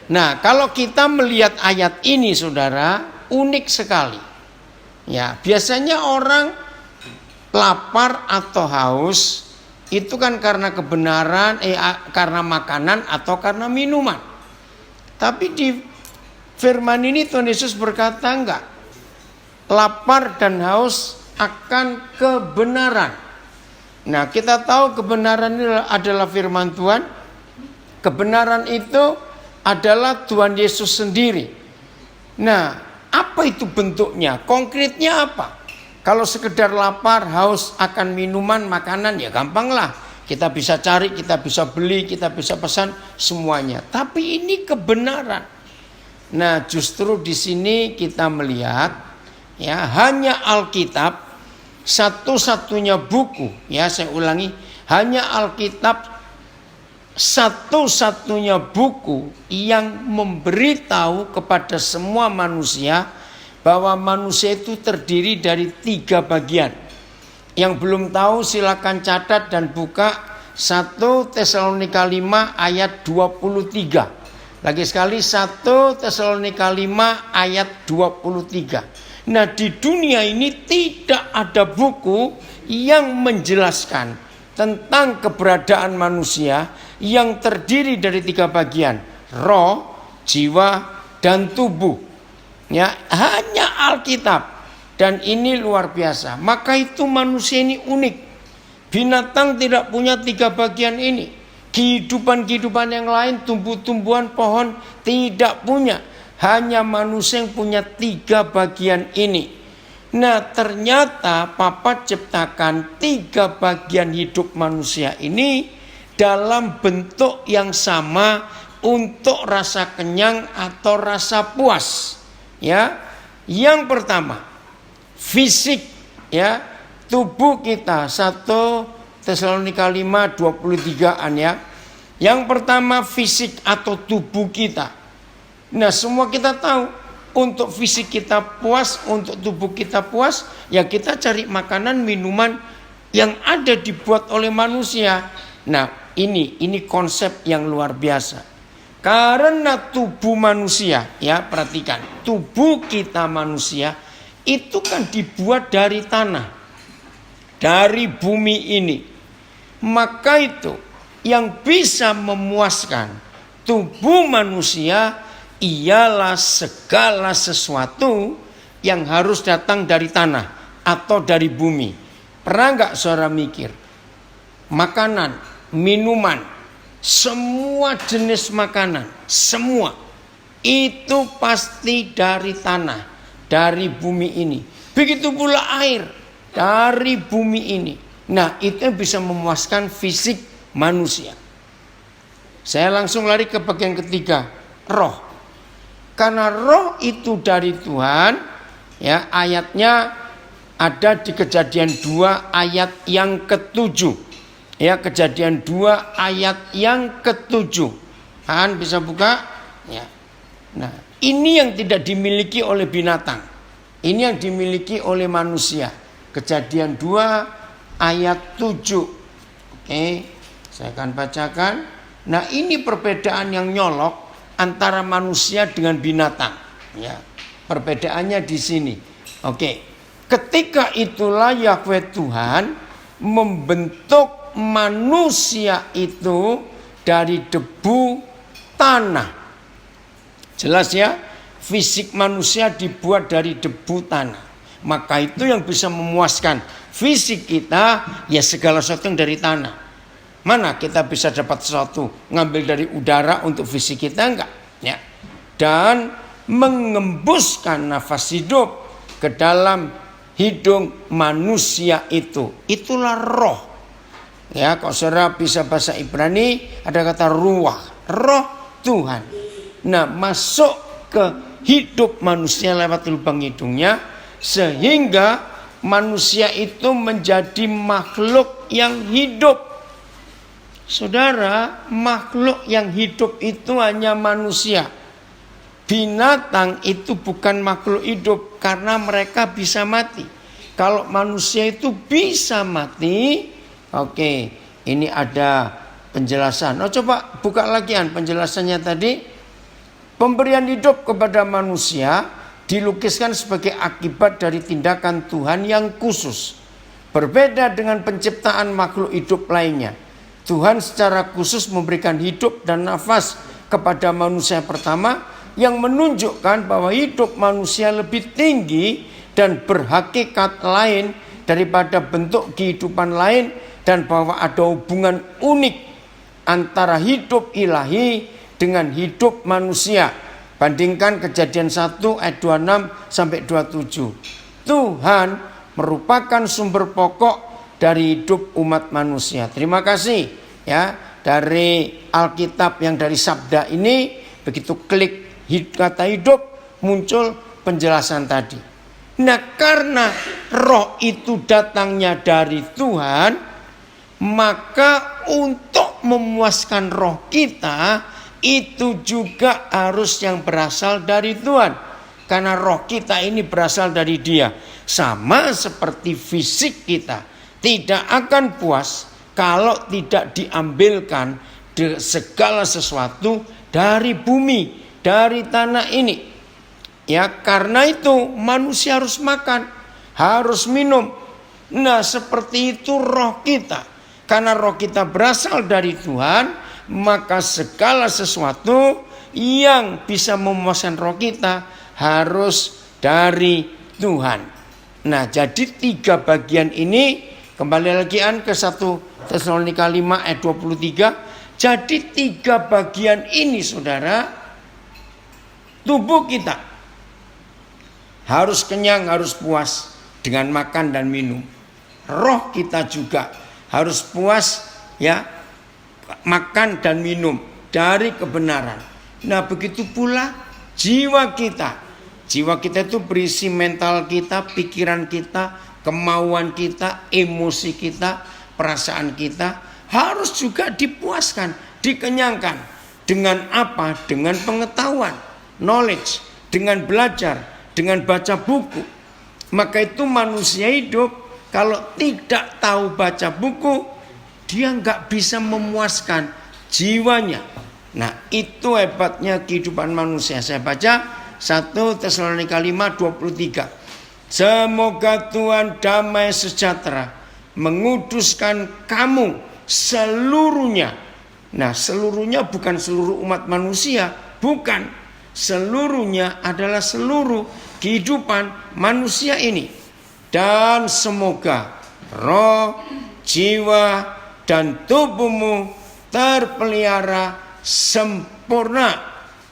Nah, kalau kita melihat ayat ini saudara, unik sekali. Ya, biasanya orang lapar atau haus itu kan karena kebenaran, karena makanan atau karena minuman. Tapi di firman ini Tuhan Yesus berkata enggak. Lapar dan haus akan kebenaran. Nah, kita tahu kebenaran ini adalah firman Tuhan. Kebenaran itu adalah Tuhan Yesus sendiri. Nah, apa itu bentuknya? Konkretnya apa? Kalau sekedar lapar, haus akan minuman, makanan, ya gampanglah. Kita bisa cari, kita bisa beli, kita bisa pesan semuanya. Tapi ini kebenaran. Nah, justru di sini kita melihat, ya, hanya Alkitab satu-satunya buku, ya saya ulangi, hanya Alkitab satu-satunya buku yang memberitahu kepada semua manusia bahwa manusia itu terdiri dari 3 bagian. Yang belum tahu silakan catat dan buka 1 Tesalonika 5 ayat 23. Lagi sekali 1 Tesalonika 5 ayat 23. Nah, di dunia ini tidak ada buku yang menjelaskan tentang keberadaan manusia yang terdiri dari 3 bagian, roh, jiwa, dan tubuh. Ya, hanya Alkitab. Dan ini luar biasa. Maka itu manusia ini unik. Binatang tidak punya 3 bagian ini. Kehidupan-kehidupan yang lain, tumbuh-tumbuhan, pohon tidak punya. Hanya manusia yang punya 3 bagian ini. Nah, ternyata Papa ciptakan 3 bagian hidup manusia ini dalam bentuk yang sama untuk rasa kenyang atau rasa puas. Ya, yang pertama fisik, ya, tubuh kita. 1 Tesalonika 5 23-an ya. Yang pertama fisik atau tubuh kita. Nah, semua kita tahu untuk fisik kita puas, untuk tubuh kita puas, ya kita cari makanan, minuman yang ada dibuat oleh manusia. Nah, ini konsep yang luar biasa. Karena tubuh manusia, ya perhatikan, tubuh kita manusia itu kan dibuat dari tanah, dari bumi ini. Maka itu yang bisa memuaskan tubuh manusia ialah segala sesuatu yang harus datang dari tanah atau dari bumi. Pernah nggak saudara mikir? Makanan, minuman, semua jenis makanan, semua itu pasti dari tanah, dari bumi ini. Begitu pula air dari bumi ini. Nah, itu yang bisa memuaskan fisik manusia. Saya langsung lari ke bagian ketiga, roh. Karena roh itu dari Tuhan, ya, ayatnya ada di Kejadian 2 ayat yang ke-7. Ya, Kejadian 2 ayat yang ke-7. Kan bisa buka? Ya. Nah, ini yang tidak dimiliki oleh binatang. Ini yang dimiliki oleh manusia. Kejadian 2 ayat 7. Oke, saya akan bacakan. Nah, ini perbedaan yang nyolok antara manusia dengan binatang. Ya, perbedaannya di sini. Oke, ketika itulah Yahweh Tuhan membentuk manusia itu dari debu tanah. Jelas ya, fisik manusia dibuat dari debu tanah. Maka itu yang bisa memuaskan fisik kita, ya segala sesuatu yang dari tanah. Mana kita bisa dapat sesuatu ngambil dari udara untuk fisik kita? Enggak, ya. Dan mengembuskan nafas hidup ke dalam hidung manusia itu, itulah roh. Ya, kalau saudara bisa bahasa Ibrani ada kata ruah, roh Tuhan. Nah, masuk ke hidup manusia lewat lubang hidungnya, sehingga manusia itu menjadi makhluk yang hidup. Saudara, makhluk yang hidup itu hanya manusia. Binatang itu bukan makhluk hidup karena mereka bisa mati. Kalau manusia itu bisa mati, oke, ini ada penjelasan. Oh, coba buka lagi penjelasannya tadi. Pemberian hidup kepada manusia dilukiskan sebagai akibat dari tindakan Tuhan yang khusus. Berbeda dengan penciptaan makhluk hidup lainnya. Tuhan secara khusus memberikan hidup dan nafas kepada manusia pertama yang menunjukkan bahwa hidup manusia lebih tinggi dan berhakikat lain daripada bentuk kehidupan lain, dan bahwa ada hubungan unik antara hidup ilahi dengan hidup manusia. Bandingkan Kejadian 1 ayat 26 sampai 27. Tuhan merupakan sumber pokok dari hidup umat manusia. Terima kasih ya, dari Alkitab yang dari sabda ini, begitu klik kata hidup muncul penjelasan tadi. Nah, karena roh itu datangnya dari Tuhan, maka untuk memuaskan roh kita itu juga harus yang berasal dari Tuhan. Karena roh kita ini berasal dari Dia. Sama seperti fisik kita tidak akan puas kalau tidak diambilkan segala sesuatu dari bumi, dari tanah ini. Ya, karena itu manusia harus makan, harus minum. Nah, seperti itu roh kita. Karena roh kita berasal dari Tuhan, maka segala sesuatu yang bisa memuaskan roh kita harus dari Tuhan. Nah, jadi 3 bagian ini, kembali lagi ke 1 Tesalonika 5 ayat 23. Jadi 3 bagian ini, saudara, tubuh kita harus kenyang, harus puas dengan makan dan minum. Roh kita juga harus puas ya, makan dan minum dari kebenaran. Nah, begitu pula jiwa kita. Jiwa kita itu berisi mental kita, pikiran kita, kemauan kita, emosi kita, perasaan kita harus juga dipuaskan, dikenyangkan. Dengan apa? Dengan pengetahuan, knowledge, dengan belajar, dengan baca buku. Maka itu manusia hidup kalau tidak tahu baca buku, dia nggak bisa memuaskan jiwanya. Nah, itu hebatnya kehidupan manusia. Saya baca 1 Tesalonika 5:23. Semoga Tuhan damai sejahtera menguduskan kamu seluruhnya. Nah, seluruhnya bukan seluruh umat manusia, bukan. Seluruhnya adalah seluruh kehidupan manusia ini. Dan semoga roh, jiwa, dan tubuhmu terpelihara sempurna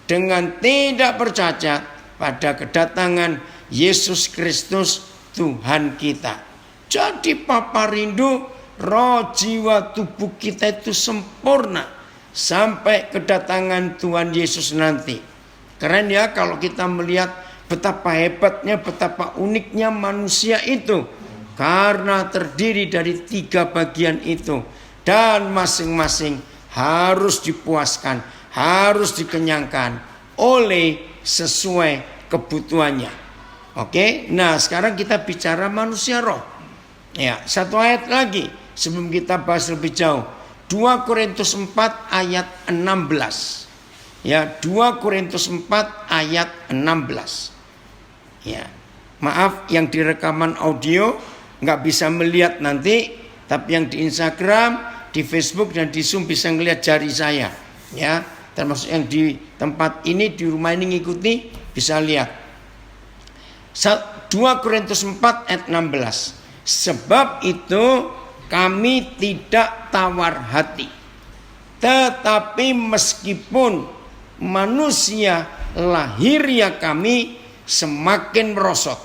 dengan tidak bercacat pada kedatangan Yesus Kristus Tuhan kita. Jadi Papa rindu roh, jiwa, tubuh kita itu sempurna sampai kedatangan Tuhan Yesus nanti. Keren ya kalau kita melihat betapa hebatnya, betapa uniknya manusia itu. Karena terdiri dari 3 bagian itu. Dan masing-masing harus dipuaskan, harus dikenyangkan oleh sesuai kebutuhannya. Oke, nah sekarang kita bicara manusia roh. Ya, 1 ayat lagi sebelum kita bahas lebih jauh. 2 Korintus 4 ayat 16. Ya, 2 Korintus 4 ayat 16. Ya, maaf yang di rekaman audio nggak bisa melihat nanti, tapi yang di Instagram, di Facebook dan di Zoom bisa ngelihat jari saya. Ya, termasuk yang di tempat ini, di rumah ini ngikuti bisa lihat. 2 Korintus 4 ayat 16. Sebab itu kami tidak tawar hati, tetapi meskipun manusia lahiriah kami semakin merosot,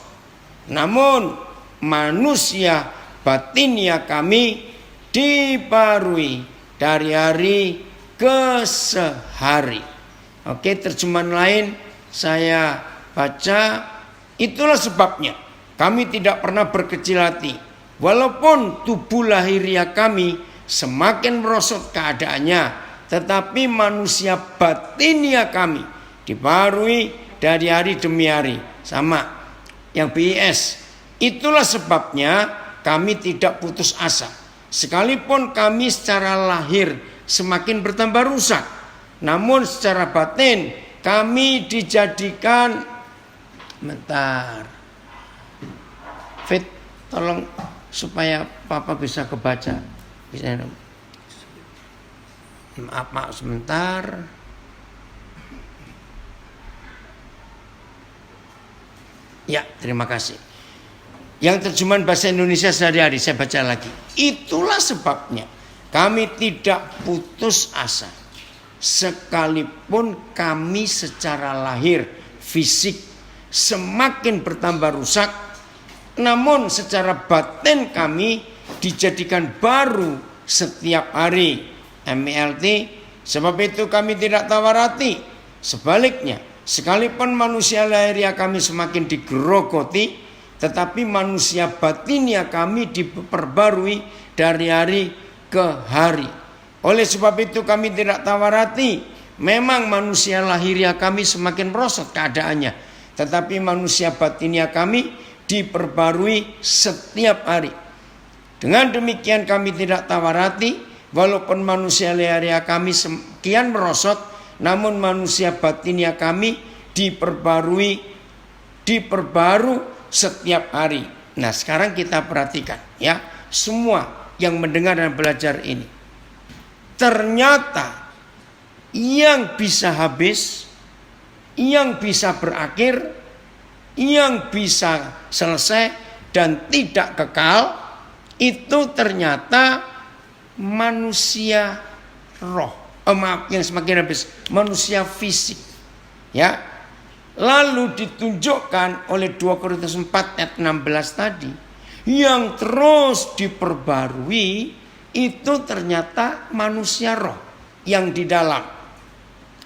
namun manusia batinia kami dibarui dari hari ke sehari. Oke, terjemahan lain saya baca, itulah sebabnya kami tidak pernah berkecil hati, walaupun tubuh lahiriah kami semakin merosot keadaannya, tetapi manusia batinia kami dibarui dari hari demi hari. Sama yang BIS. Itulah sebabnya kami tidak putus asa, sekalipun kami secara lahir semakin bertambah rusak, namun secara batin kami dijadikan, bentar, Fit, tolong supaya Papa bisa kebaca. Bisa, maaf sebentar. Ya, terima kasih. Yang terjemahan bahasa Indonesia sehari-hari saya baca lagi. Itulah sebabnya kami tidak putus asa. Sekalipun kami secara lahir fisik semakin bertambah rusak, namun secara batin kami dijadikan baru setiap hari. MILT, sebab itu kami tidak tawar hati. Sebaliknya, sekalipun manusia lahiriah kami semakin digerogoti, tetapi manusia batinia kami diperbarui dari hari ke hari. Oleh sebab itu kami tidak tawar hati. Memang manusia lahiriah kami semakin merosot keadaannya, tetapi manusia batinia kami diperbarui setiap hari. Dengan demikian kami tidak tawar hati, walaupun manusia lahiriah kami sekian merosot, namun manusia batinia kami diperbaru setiap hari. Nah, sekarang kita perhatikan ya, semua yang mendengar dan belajar ini. Ternyata yang bisa habis, yang bisa berakhir, yang bisa selesai dan tidak kekal, itu ternyata manusia roh. Yang semakin habis, manusia fisik. Ya. Lalu ditunjukkan oleh 2 Korintus 4 ayat 16 tadi, yang terus diperbarui itu ternyata manusia roh yang di dalam.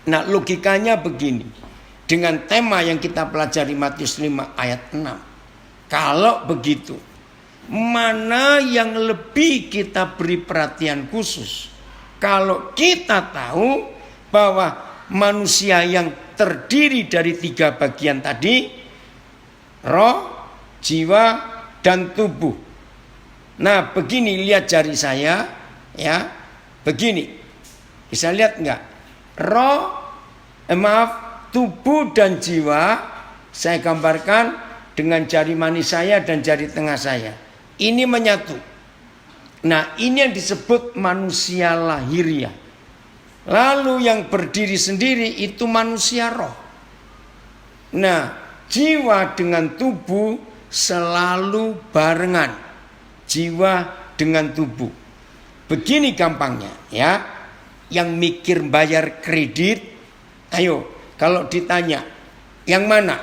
Nah, logikanya begini. Dengan tema yang kita pelajari Matius 5 ayat 6. Kalau begitu, mana yang lebih kita beri perhatian khusus? Kalau kita tahu bahwa manusia yang terdiri dari 3 bagian tadi, roh, jiwa, dan tubuh. Nah, begini, lihat jari saya, ya, begini, bisa lihat nggak? Tubuh dan jiwa saya gambarkan dengan jari manis saya dan jari tengah saya. Ini menyatu. Nah, ini yang disebut manusia lahiriah. Lalu yang berdiri sendiri itu manusia roh. Nah, jiwa dengan tubuh selalu barengan. Jiwa dengan tubuh. Begini gampangnya ya. Yang mikir bayar kredit, ayo kalau ditanya, yang mana?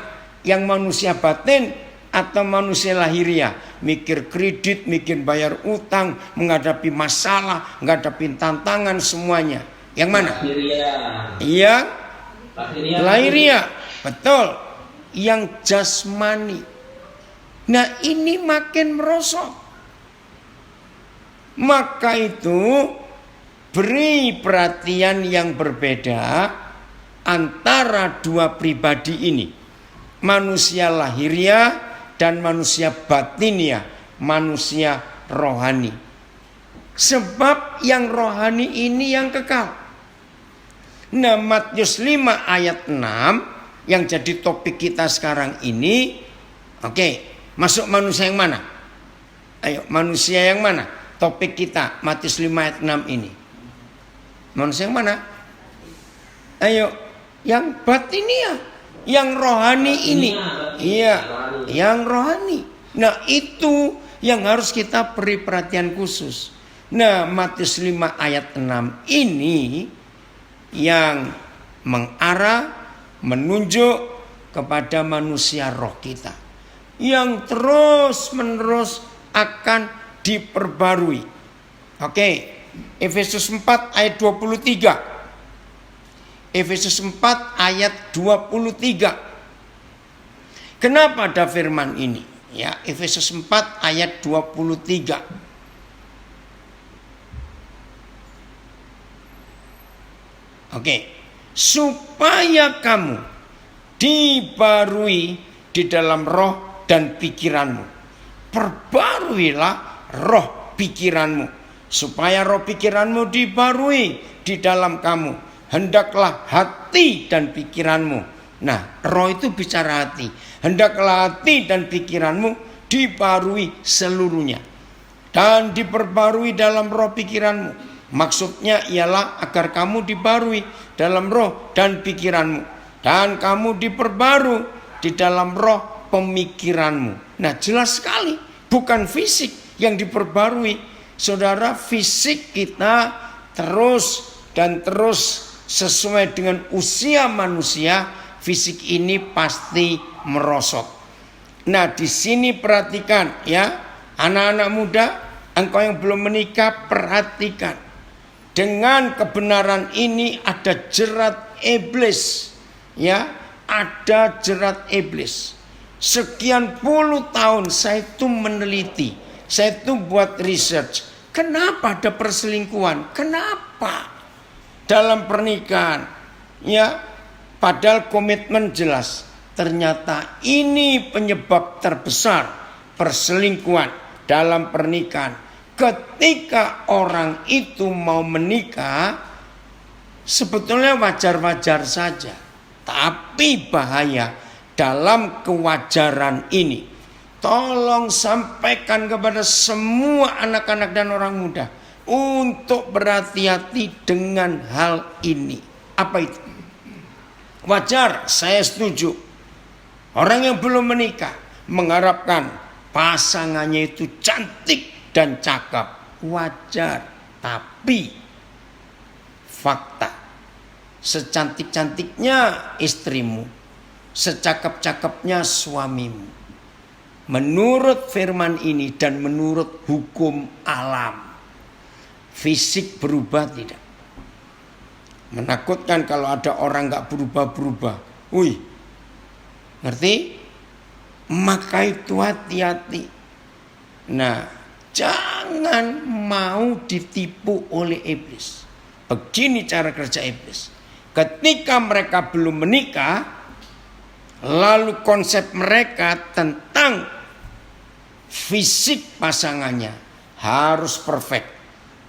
Yang manusia batin atau manusia lahiriah? Mikir kredit, mikir bayar utang, menghadapi masalah, menghadapi tantangan semuanya. Yang mana? Yang lahiriah. Betul. Yang jasmani. Nah, ini makin merosot. Maka itu beri perhatian yang berbeda antara dua pribadi ini. Manusia lahiriah dan manusia batinia, manusia rohani. Sebab yang rohani ini yang kekal. Nah, Matius 5 ayat 6 yang jadi topik kita sekarang ini. Oke, masuk manusia yang mana? Ayo, manusia yang mana? Topik kita Matius 5 ayat 6 ini. Manusia yang mana? Ayo, yang batinia, yang rohani ini. Iya, yang rohani. Nah, itu yang harus kita beri perhatian khusus. Nah, Matius 5 ayat 6 ini yang mengarah, menunjuk kepada manusia roh kita yang terus menerus akan diperbarui. Oke, Efesus 4 ayat 23. Efesus 4 ayat 23. Kenapa ada firman ini? Ya, Efesus 4 ayat 23. Oke, supaya kamu dibarui di dalam roh dan pikiranmu. Perbaruilah roh pikiranmu, supaya roh pikiranmu dibarui di dalam kamu. hendaklah hati dan pikiranmu. Nah, roh itu bicara hati. Hendaklah hati dan pikiranmu dibarui seluruhnya. Dan diperbarui dalam roh pikiranmu. Maksudnya ialah agar kamu dibarui dalam roh dan pikiranmu. Dan kamu diperbarui di dalam roh pemikiranmu. Nah, jelas sekali. Bukan fisik yang diperbarui. Saudara, fisik kita terus dan terus sesuai dengan usia manusia, fisik ini pasti merosot. Nah, di sini perhatikan ya, anak-anak muda, engkau yang belum menikah, perhatikan. Dengan kebenaran ini ada jerat iblis, ya, ada jerat iblis. Sekian puluh tahun saya itu meneliti, saya itu buat research. Kenapa ada perselingkuhan? Kenapa? Dalam pernikahan, ya, padahal komitmen jelas. Ternyata ini penyebab terbesar perselingkuhan dalam pernikahan. Ketika orang itu mau menikah, sebetulnya wajar-wajar saja. Tapi bahaya dalam kewajaran ini. Tolong sampaikan kepada semua anak-anak dan orang muda untuk berhati-hati dengan hal ini. Apa itu? Wajar, saya setuju. Orang yang belum menikah mengharapkan pasangannya itu cantik dan cakep. Wajar. Tapi fakta, secantik-cantiknya istrimu, secakep-cakepnya suamimu, menurut firman ini dan menurut hukum alam, fisik berubah tidak? Menakutkan kalau ada orang gak berubah-berubah. Wih, ngerti? Maka itu hati-hati. Nah, jangan mau ditipu oleh iblis. Begini cara kerja iblis. Ketika mereka belum menikah, lalu konsep mereka tentang fisik pasangannya harus perfect,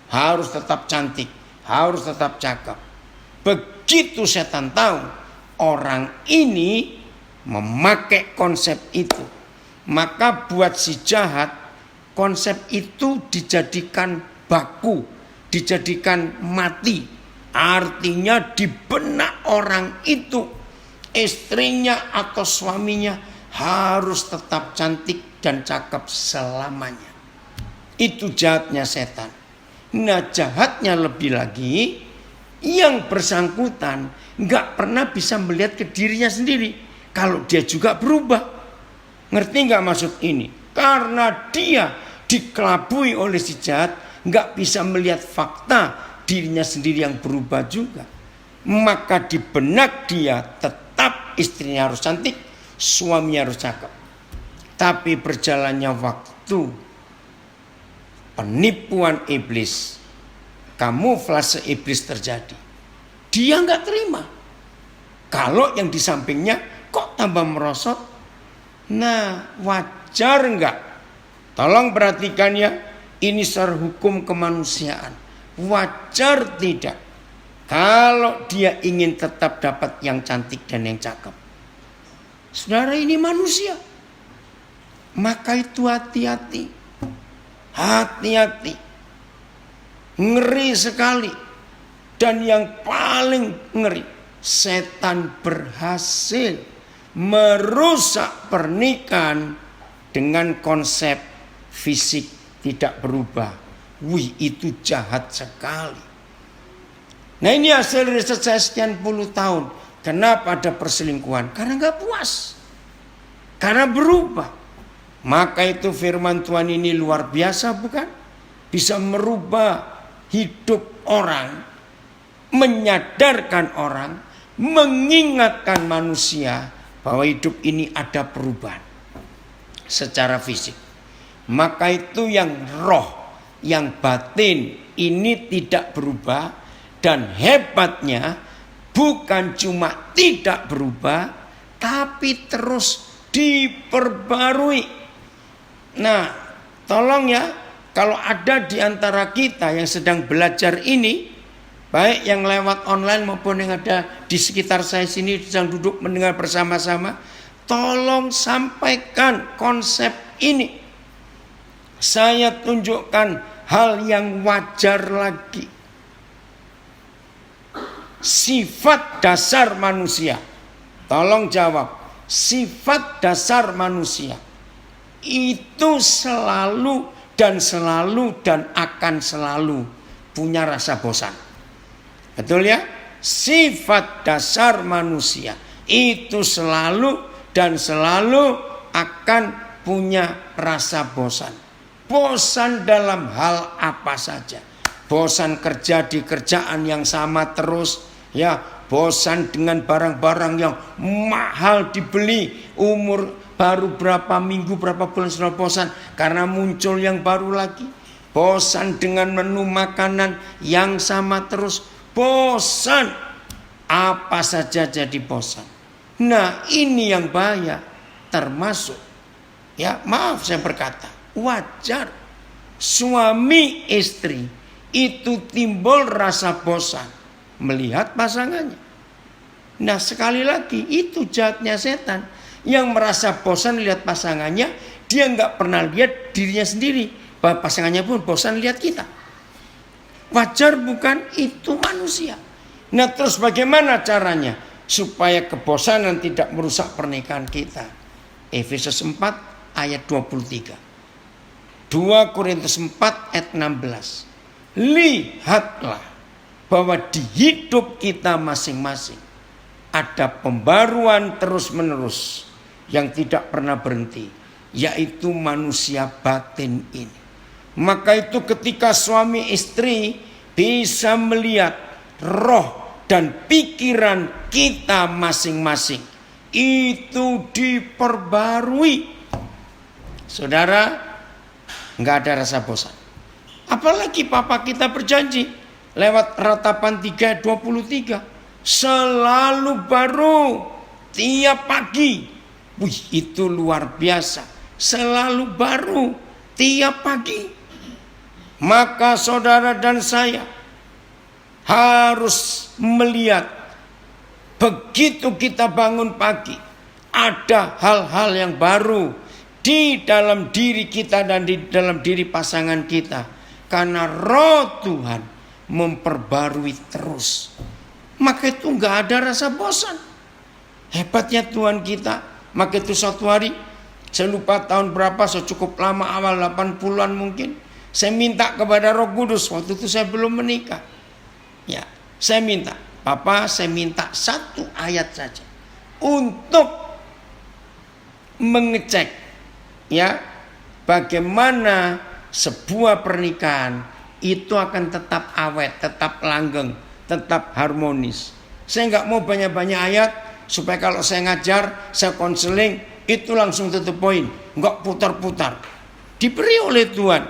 harus tetap cantik, harus tetap cakep. Begitu setan tahu orang ini memakai konsep itu, maka buat si jahat konsep itu dijadikan baku, dijadikan mati. Artinya di benak orang itu, istrinya atau suaminya harus tetap cantik dan cakep selamanya. Itu jahatnya setan. Nah, jahatnya lebih lagi, yang bersangkutan gak pernah bisa melihat ke dirinya sendiri kalau dia juga berubah. Ngerti gak maksud ini? Karena dia dikelabui oleh si jahat, gak bisa melihat fakta dirinya sendiri yang berubah juga. Maka di benak dia tetap istrinya harus cantik, suaminya harus cakep. Tapi berjalannya waktu, penipuan iblis, kamuflase iblis terjadi. Dia nggak terima. Kalau yang di sampingnya kok tambah merosot. Nah, wajar nggak? Tolong perhatikan ya, ini secara hukum kemanusiaan. Wajar tidak? Kalau dia ingin tetap dapat yang cantik dan yang cakep. Saudara, ini manusia. Maka itu hati-hati. Hati-hati. Ngeri sekali. Dan yang paling ngeri, setan berhasil merusak pernikahan dengan konsep fisik tidak berubah. Wih, itu jahat sekali. Nah, ini hasil riset saya sekian puluh tahun. Kenapa ada perselingkuhan? Karena gak puas. Karena berubah. Maka itu firman Tuhan ini luar biasa, bukan? Bisa merubah hidup orang, menyadarkan orang, mengingatkan manusia bahwa hidup ini ada perubahan secara fisik. Maka itu yang roh, yang batin ini tidak berubah, dan hebatnya bukan cuma tidak berubah, tapi terus diperbarui. Nah, tolong ya, kalau ada di antara kita yang sedang belajar ini, baik yang lewat online maupun yang ada di sekitar saya sini sedang duduk mendengar bersama-sama, tolong sampaikan konsep ini. Saya tunjukkan hal yang wajar lagi. Sifat dasar manusia. Tolong jawab. Sifat dasar manusia itu selalu dan akan selalu punya rasa bosan. Betul ya? Sifat dasar manusia itu selalu dan selalu akan punya rasa bosan. Bosan dalam hal apa saja. Bosan kerja di kerjaan yang sama terus, ya, bosan dengan barang-barang yang mahal dibeli, umur baru berapa minggu, berapa bulan sudah bosan karena muncul yang baru lagi. Bosan dengan menu makanan yang sama terus, bosan. Apa saja jadi bosan. Nah, ini yang bahaya, termasuk, ya, maaf saya berkata, wajar suami istri itu timbul rasa bosan melihat pasangannya. Nah, sekali lagi itu jahatnya setan yang merasa bosan lihat pasangannya, dia nggak pernah lihat dirinya sendiri, bahwa pasangannya pun bosan lihat kita. Wajar bukan? Itu manusia. Nah, terus bagaimana caranya supaya kebosanan tidak merusak pernikahan kita? Efesus 4 ayat 23, 2 Korintus 4 ayat 16. Lihatlah bahwa di hidup kita masing-masing ada pembaruan terus-menerus yang tidak pernah berhenti, yaitu manusia batin ini. Maka itu ketika suami istri bisa melihat roh dan pikiran kita masing-masing itu diperbarui, saudara, nggak ada rasa bosan. Apalagi papa kita berjanji lewat ratapan 3:23, selalu baru tiap pagi. Wih, itu luar biasa. Selalu baru tiap pagi. Maka saudara dan saya harus melihat, begitu kita bangun pagi, ada hal-hal yang baru di dalam diri kita dan di dalam diri pasangan kita. Karena roh Tuhan memperbarui terus. Maka itu gak ada rasa bosan. Hebatnya Tuhan kita. Maka itu suatu hari, saya lupa tahun berapa, saya cukup lama, awal 80-an mungkin, saya minta kepada Roh Kudus. Waktu itu saya belum menikah. Ya, saya minta, Papa, saya minta satu ayat saja untuk mengecek, ya, bagaimana sebuah pernikahan itu akan tetap awet, tetap langgeng, tetap harmonis. Saya nggak mau banyak-banyak ayat supaya kalau saya ngajar, saya konseling itu langsung tutup poin, nggak putar-putar. Diberi oleh Tuhan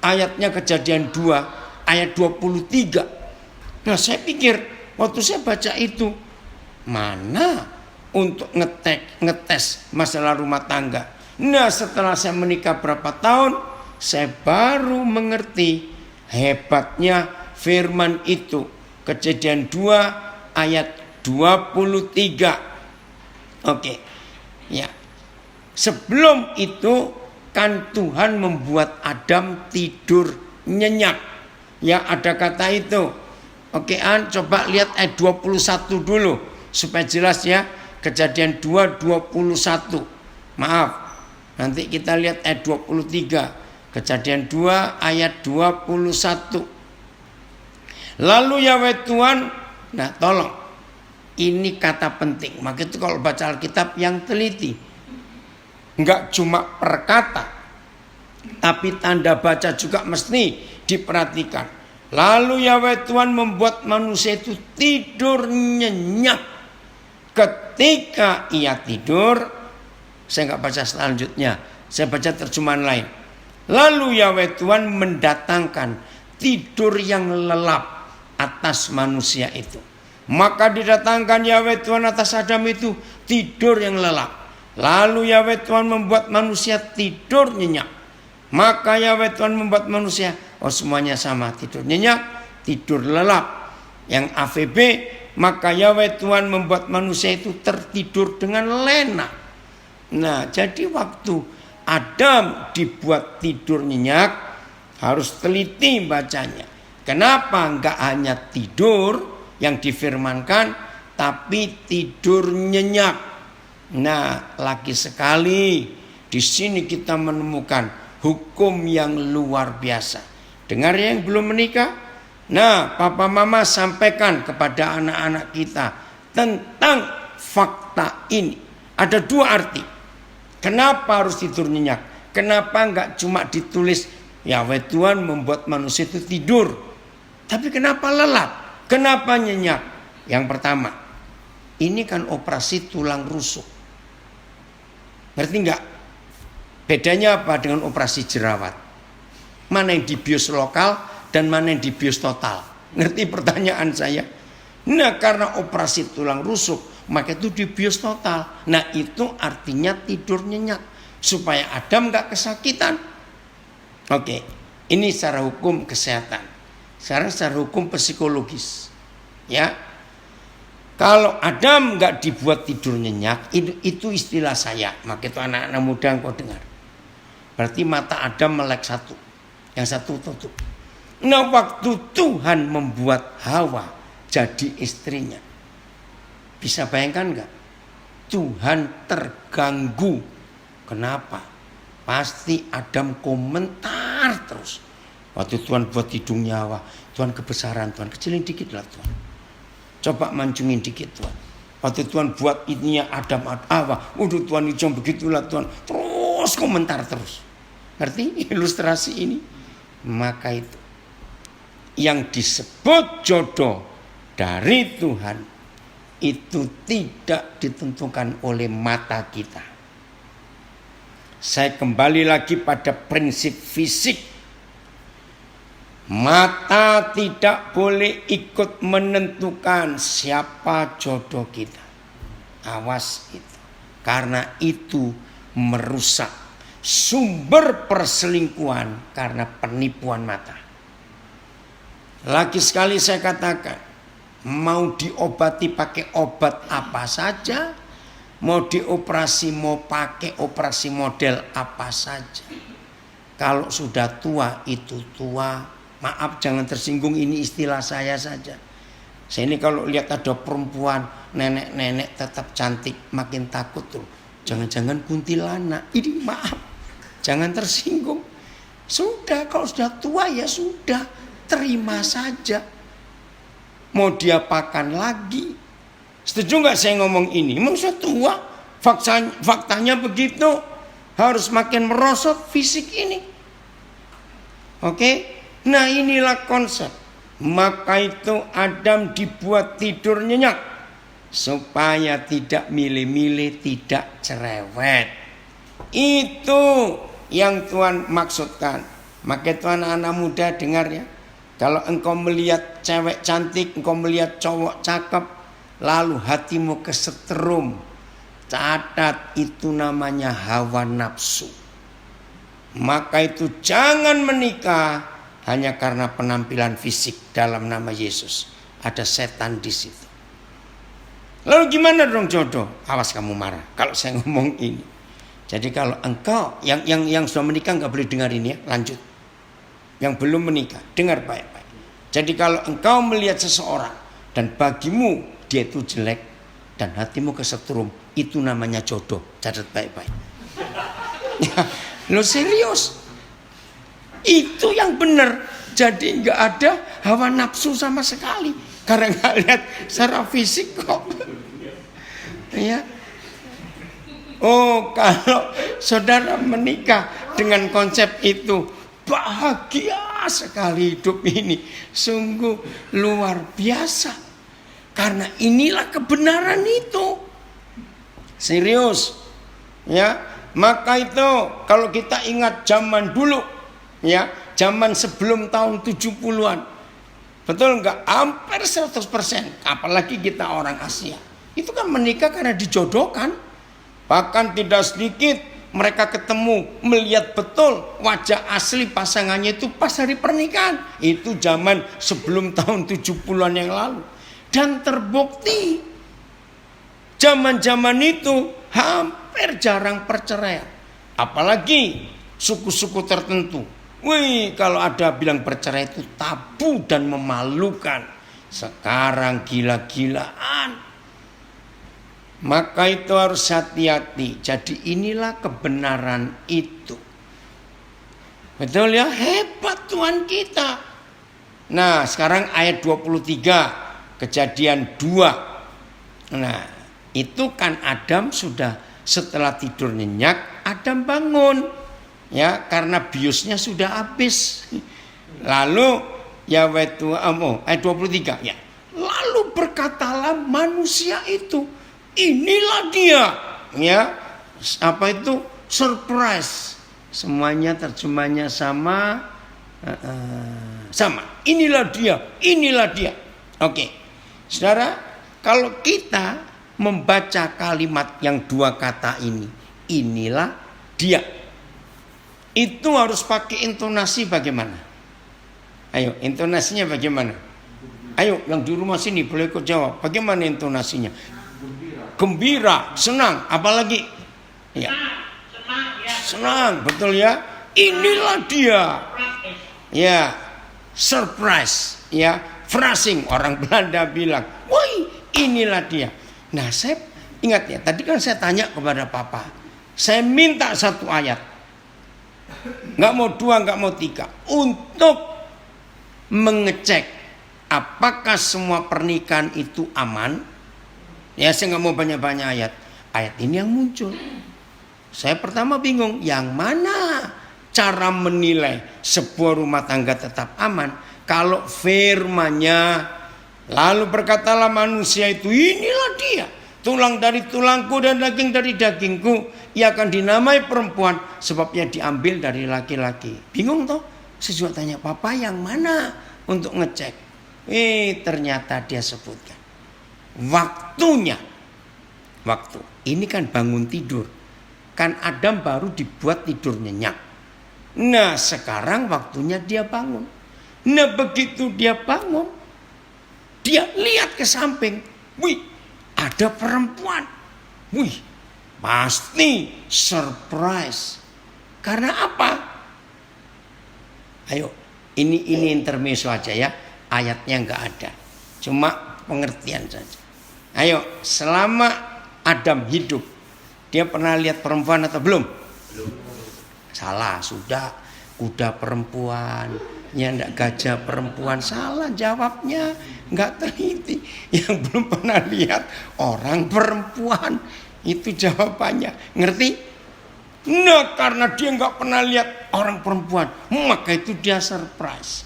ayatnya Kejadian 2 ayat 23. Nah, saya pikir waktu saya baca itu, mana untuk ngetes masalah rumah tangga. Nah, setelah saya menikah berapa tahun, saya baru mengerti hebatnya firman itu. Kejadian 2 ayat 23. Oke. Ya. Sebelum itu kan Tuhan membuat Adam tidur nyenyak. Ya, ada kata itu. Oke, coba lihat ayat 21 dulu supaya jelas ya. Kejadian 2:21. Maaf. Nanti kita lihat ayat 23. Kejadian 2 ayat 21. Lalu Yahweh Tuhan, nah tolong, ini kata penting. Maka itu kalau baca Alkitab yang teliti, enggak cuma per kata, tapi tanda baca juga mesti diperhatikan. Lalu Yahweh Tuhan membuat manusia itu tidur nyenyak. Ketika ia tidur, saya enggak baca selanjutnya, saya baca terjemahan lain. Lalu Yahweh Tuhan mendatangkan tidur yang lelap atas manusia itu. Maka didatangkan Yahweh Tuhan atas Adam itu tidur yang lelap. Lalu Yahweh Tuhan membuat manusia tidur nyenyak. Maka Yahweh Tuhan membuat manusia, oh semuanya sama, tidur nyenyak, tidur lelap. Yang AVB, maka Yahweh Tuhan membuat manusia itu tertidur dengan lena. Nah, jadi waktu Adam dibuat tidur nyenyak, harus teliti bacanya. Kenapa enggak hanya tidur yang difirmankan, tapi tidur nyenyak. Nah, lagi sekali di sini kita menemukan hukum yang luar biasa. Dengar ya yang belum menikah. Nah, papa mama sampaikan kepada anak-anak kita tentang fakta ini. Ada dua arti. Kenapa harus tidur nyenyak? Kenapa enggak cuma ditulis Yahweh Tuhan membuat manusia itu tidur? Tapi kenapa lelap? Kenapa nyenyak? Yang pertama, ini kan operasi tulang rusuk. Ngerti enggak? Bedanya apa dengan operasi jerawat? Mana yang dibius lokal dan mana yang dibius total? Ngerti pertanyaan saya? Nah, karena operasi tulang rusuk, maka itu dibius total. Nah, itu artinya tidur nyenyak supaya Adam gak kesakitan. Oke, ini secara hukum kesehatan. Sekarang secara hukum psikologis. Ya, kalau Adam gak dibuat tidur nyenyak, itu istilah saya. Maka itu anak-anak muda yang kau dengar. Berarti mata Adam melek satu, yang satu tutup. Nah, waktu Tuhan membuat Hawa jadi istrinya, bisa bayangkan enggak? Tuhan terganggu. Kenapa? Pasti Adam komentar terus. Waktu Tuhan buat hidungnya Hawa, Tuhan kebesaran Tuhan, kecilin dikit lah Tuhan. Coba mancungin dikit Tuhan. Waktu Tuhan buat ininya Adam Hawa, udah Tuhan hijau begitulah Tuhan. Terus komentar terus. Ngerti ilustrasi ini? Maka itu yang disebut jodoh dari Tuhan itu tidak ditentukan oleh mata kita. Saya kembali lagi pada prinsip fisik. Mata tidak boleh ikut menentukan siapa jodoh kita. Awas itu. Karena itu merusak sumber perselingkuhan karena penipuan mata. Lagi sekali saya katakan, mau diobati pakai obat apa saja, mau dioperasi, mau pakai operasi model apa saja. Kalau sudah tua itu tua, maaf jangan tersinggung, ini istilah saya saja. Saya ini kalau lihat ada perempuan, nenek-nenek tetap cantik, makin takut tuh. Jangan-jangan kuntilanak. Ini maaf, jangan tersinggung. Sudah, kalau sudah tua ya sudah, terima saja. Mau diapakan lagi? Setuju nggak saya ngomong ini? Memang sudah tua, faktanya begitu. Harus makin merosot fisik ini. Oke? Nah, inilah konsep. Maka itu Adam dibuat tidur nyenyak supaya tidak milih-milih, tidak cerewet. Itu yang Tuhan maksudkan. Maka Tuhan, anak muda dengar ya. Kalau engkau melihat cewek cantik, engkau melihat cowok cakep, lalu hatimu kesetrum, catat itu namanya hawa nafsu. Maka itu jangan menikah hanya karena penampilan fisik dalam nama Yesus. Ada setan di situ. Lalu gimana dong jodoh? Awas kamu marah kalau saya ngomong ini. Jadi kalau engkau yang sudah menikah nggak boleh dengar ini ya, lanjut. Yang belum menikah, dengar baik-baik. Jadi kalau engkau melihat seseorang dan bagimu dia itu jelek dan hatimu kesetrum, itu namanya jodoh. Catat baik-baik. Ya, lo serius? Itu yang benar. Jadi nggak ada hawa nafsu sama sekali karena nggak lihat secara fisik kok. Ya. Oh, kalau saudara menikah dengan konsep itu, bahagia sekali hidup ini. Sungguh luar biasa. Karena inilah kebenaran itu. Serius. Ya, maka itu kalau kita ingat zaman dulu, ya, zaman sebelum tahun 70-an. Betul enggak? Hampir 100%. Apalagi kita orang Asia. Itu kan menikah karena dijodohkan. Bahkan tidak sedikit mereka ketemu, melihat betul wajah asli pasangannya itu pas hari pernikahan. Itu zaman sebelum tahun 70-an yang lalu. Dan terbukti zaman-zaman itu hampir jarang perceraian. Apalagi suku-suku tertentu. Wih, kalau ada bilang bercerai itu tabu dan memalukan. Sekarang gila-gilaan. Maka itu harus hati-hati. Jadi inilah kebenaran itu. Betul ya? Hebat Tuhan kita. Nah sekarang ayat 23 Kejadian 2. Nah itu kan Adam sudah setelah tidur nyenyak, Adam bangun. Ya karena biusnya sudah habis. Lalu ya ayat 23 ya. Lalu berkatalah manusia itu, inilah dia, ya apa itu surprise, semuanya terjemahnya sama, sama. Inilah dia. Oke, saudara, kalau kita membaca kalimat yang dua kata ini, inilah dia, itu harus pakai intonasi bagaimana? Ayo, intonasinya bagaimana? Ayo, yang di rumah sini boleh ikut jawab. Bagaimana intonasinya? Gembira, senang, apalagi? Ya. Senang, betul ya. Inilah dia. Ya, surprise, ya, phrasing orang Belanda bilang, woi, inilah dia. Nah, saya ingat ya, tadi kan saya tanya kepada Papa, saya minta satu ayat, nggak mau dua, nggak mau tiga, untuk mengecek apakah semua pernikahan itu aman. Ya saya nggak mau banyak-banyak ayat. Ayat ini yang muncul. Saya pertama bingung, yang mana cara menilai sebuah rumah tangga tetap aman? Kalau firman-Nya, lalu berkatalah manusia itu, inilah dia, tulang dari tulangku dan daging dari dagingku, ia akan dinamai perempuan sebab ia diambil dari laki-laki. Bingung toh? Saya juga tanya, Papa yang mana untuk ngecek? Ternyata dia sebutkan waktunya. Waktu ini kan bangun tidur, kan Adam baru dibuat tidur nyenyak. Nah sekarang waktunya dia bangun. Nah begitu dia bangun, dia lihat ke samping, wih ada perempuan. Wih pasti surprise. Karena apa? Ayo, ini intermezzo aja ya, ayatnya nggak ada, cuma pengertian saja. Ayo, selama Adam hidup, dia pernah lihat perempuan atau belum? Belum. Salah, sudah. Kuda perempuan, ya enggak, gajah perempuan, salah jawabnya, enggak teliti. Yang belum pernah lihat orang perempuan, itu jawabannya. Ngerti? Nah, karena dia enggak pernah lihat orang perempuan, maka itu dia surprise.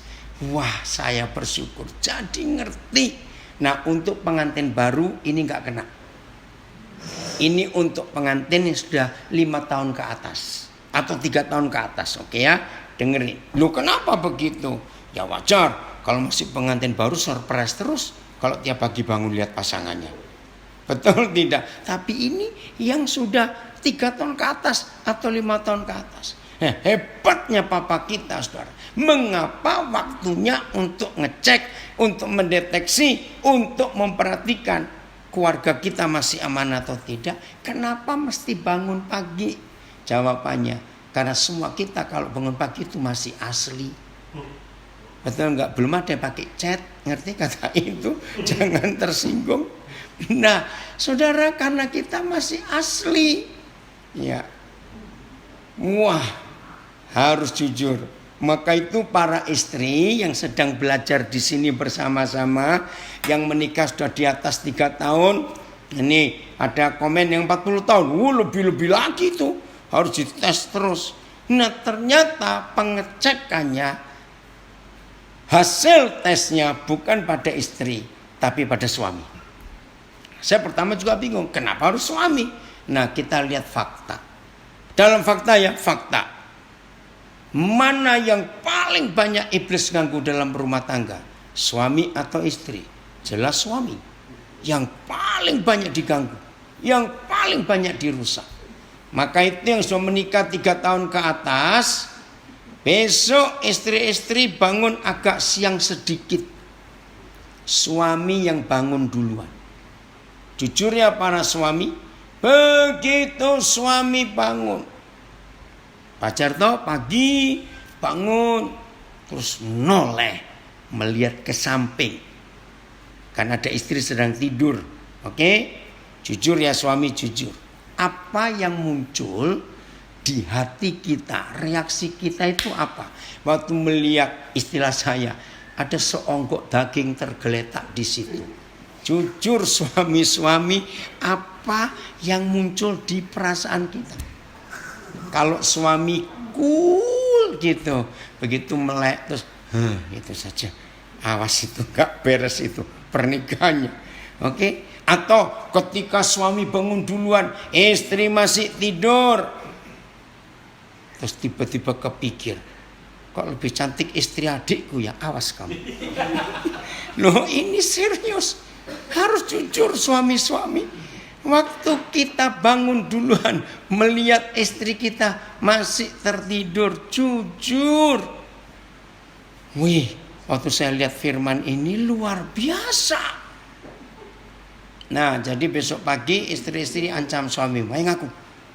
Wah, saya bersyukur jadi ngerti. Nah untuk pengantin baru ini nggak kena. Ini untuk pengantin yang sudah 5 tahun ke atas atau 3 tahun ke atas, oke ya? Dengerin. Loh kenapa begitu? Ya wajar. Kalau masih pengantin baru surprise terus kalau tiap pagi bangun lihat pasangannya. Betul tidak? Tapi ini yang sudah 3 tahun ke atas atau 5 tahun ke atas. Hebatnya Papa kita, saudara. Mengapa waktunya untuk ngecek, untuk mendeteksi, untuk memperhatikan keluarga kita masih aman atau tidak? Kenapa mesti bangun pagi? Jawabannya, karena semua kita kalau bangun pagi itu masih asli. Betul enggak? Belum ada yang pakai cat, ngerti kata itu? Jangan tersinggung. Nah, saudara, karena kita masih asli, ya, wah, harus jujur. Maka itu para istri yang sedang belajar di sini bersama-sama, yang menikah sudah di atas 3 tahun, ini ada komen yang 40 tahun, lebih-lebih lagi itu harus dites terus. Nah ternyata pengecekannya, hasil tesnya bukan pada istri, tapi pada suami. Saya pertama juga bingung, kenapa harus suami? Nah kita lihat fakta. Dalam fakta ya, fakta. Mana yang paling banyak iblis ganggu dalam rumah tangga? Suami atau istri? Jelas suami. Yang paling banyak diganggu, yang paling banyak dirusak. Maka itu yang sudah menikah 3 tahun ke atas, besok istri-istri bangun agak siang sedikit. Suami yang bangun duluan. Jujur ya para suami, begitu suami bangun, pacar toh pagi bangun, terus noleh melihat ke samping. Kan ada istri sedang tidur. Oke? Jujur ya suami, jujur. Apa yang muncul di hati kita, reaksi kita itu apa? Waktu melihat, istilah saya, ada seonggok daging tergeletak di situ. Jujur suami-suami, apa yang muncul di perasaan kita? Kalau suami cool gitu, begitu melek terus, itu saja. Awas itu gak beres itu pernikahannya. Oke? Atau ketika suami bangun duluan, istri masih tidur. Terus tiba-tiba kepikir, kok lebih cantik istri adikku ya, awas kamu. Loh ini serius. Harus jujur suami-suami. Waktu kita bangun duluan, melihat istri kita masih tertidur, jujur. Wih, waktu saya lihat firman ini luar biasa. Nah, jadi besok pagi istri-istri ancam suami, "Wah, ngaku,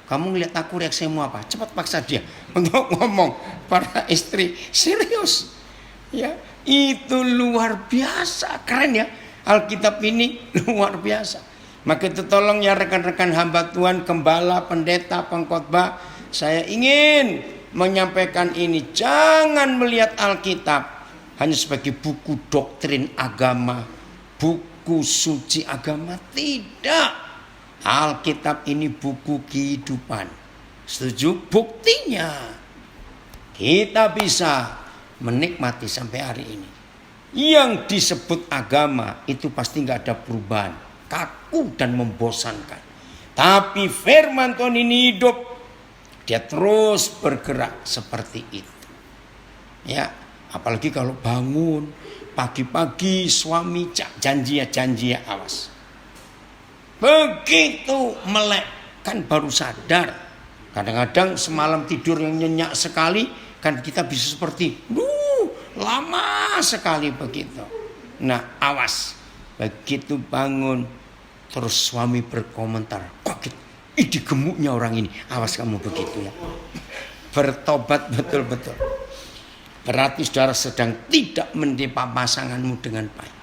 kamu ngeliat aku reaksimu apa?" Cepat paksa dia untuk ngomong. Para istri serius, ya itu luar biasa, keren ya. Alkitab ini luar biasa. Maka itu tolong ya rekan-rekan hamba Tuhan, gembala, pendeta, pengkhotbah, saya ingin menyampaikan ini. Jangan melihat Alkitab hanya sebagai buku doktrin agama, buku suci agama. Tidak. Alkitab ini buku kehidupan. Setuju? Buktinya kita bisa menikmati sampai hari ini. Yang disebut agama itu pasti gak ada perubahan, kaku dan membosankan. Tapi firman Tuhan ini hidup, dia terus bergerak seperti itu. Ya, apalagi kalau bangun pagi-pagi suami janji ya, awas. Begitu melek kan baru sadar. Kadang-kadang semalam tidur yang nyenyak sekali kan kita bisa seperti lama sekali begitu. Nah, awas. Begitu bangun terus suami berkomentar, "Kok ini gemuknya orang ini." Awas kamu begitu ya. Bertobat betul-betul. Berarti saudara sedang tidak mendidik pasanganmu dengan baik.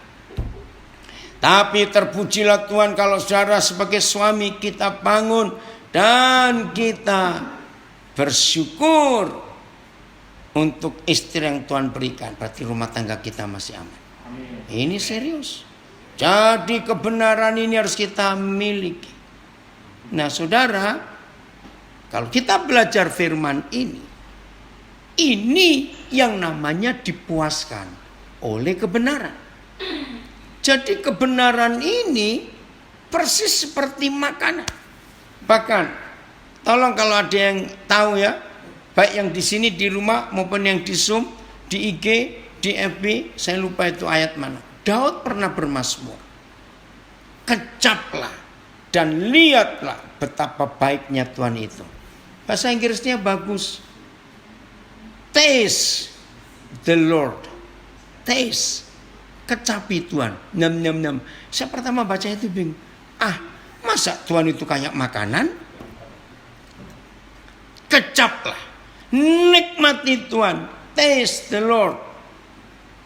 Tapi terpujilah Tuhan kalau saudara sebagai suami kita bangun dan kita bersyukur untuk istri yang Tuhan berikan. Berarti rumah tangga kita masih aman. Ini serius. Jadi kebenaran ini harus kita miliki. Nah saudara, kalau kita belajar firman ini yang namanya dipuaskan oleh kebenaran. Jadi kebenaran ini persis seperti makanan. Bahkan, tolong kalau ada yang tahu ya, baik yang di sini di rumah maupun yang di Zoom, di IG, di FB, saya lupa itu ayat mana. Daud pernah bermazmur, "Kecaplah dan lihatlah betapa baiknya Tuhan itu." Bahasa Inggrisnya bagus. Taste the Lord. Taste. Kecapi Tuhan. Nyam. Saya pertama baca itu bingung. Masa Tuhan itu kayak makanan? Kecaplah. Nikmati Tuhan. Taste the Lord.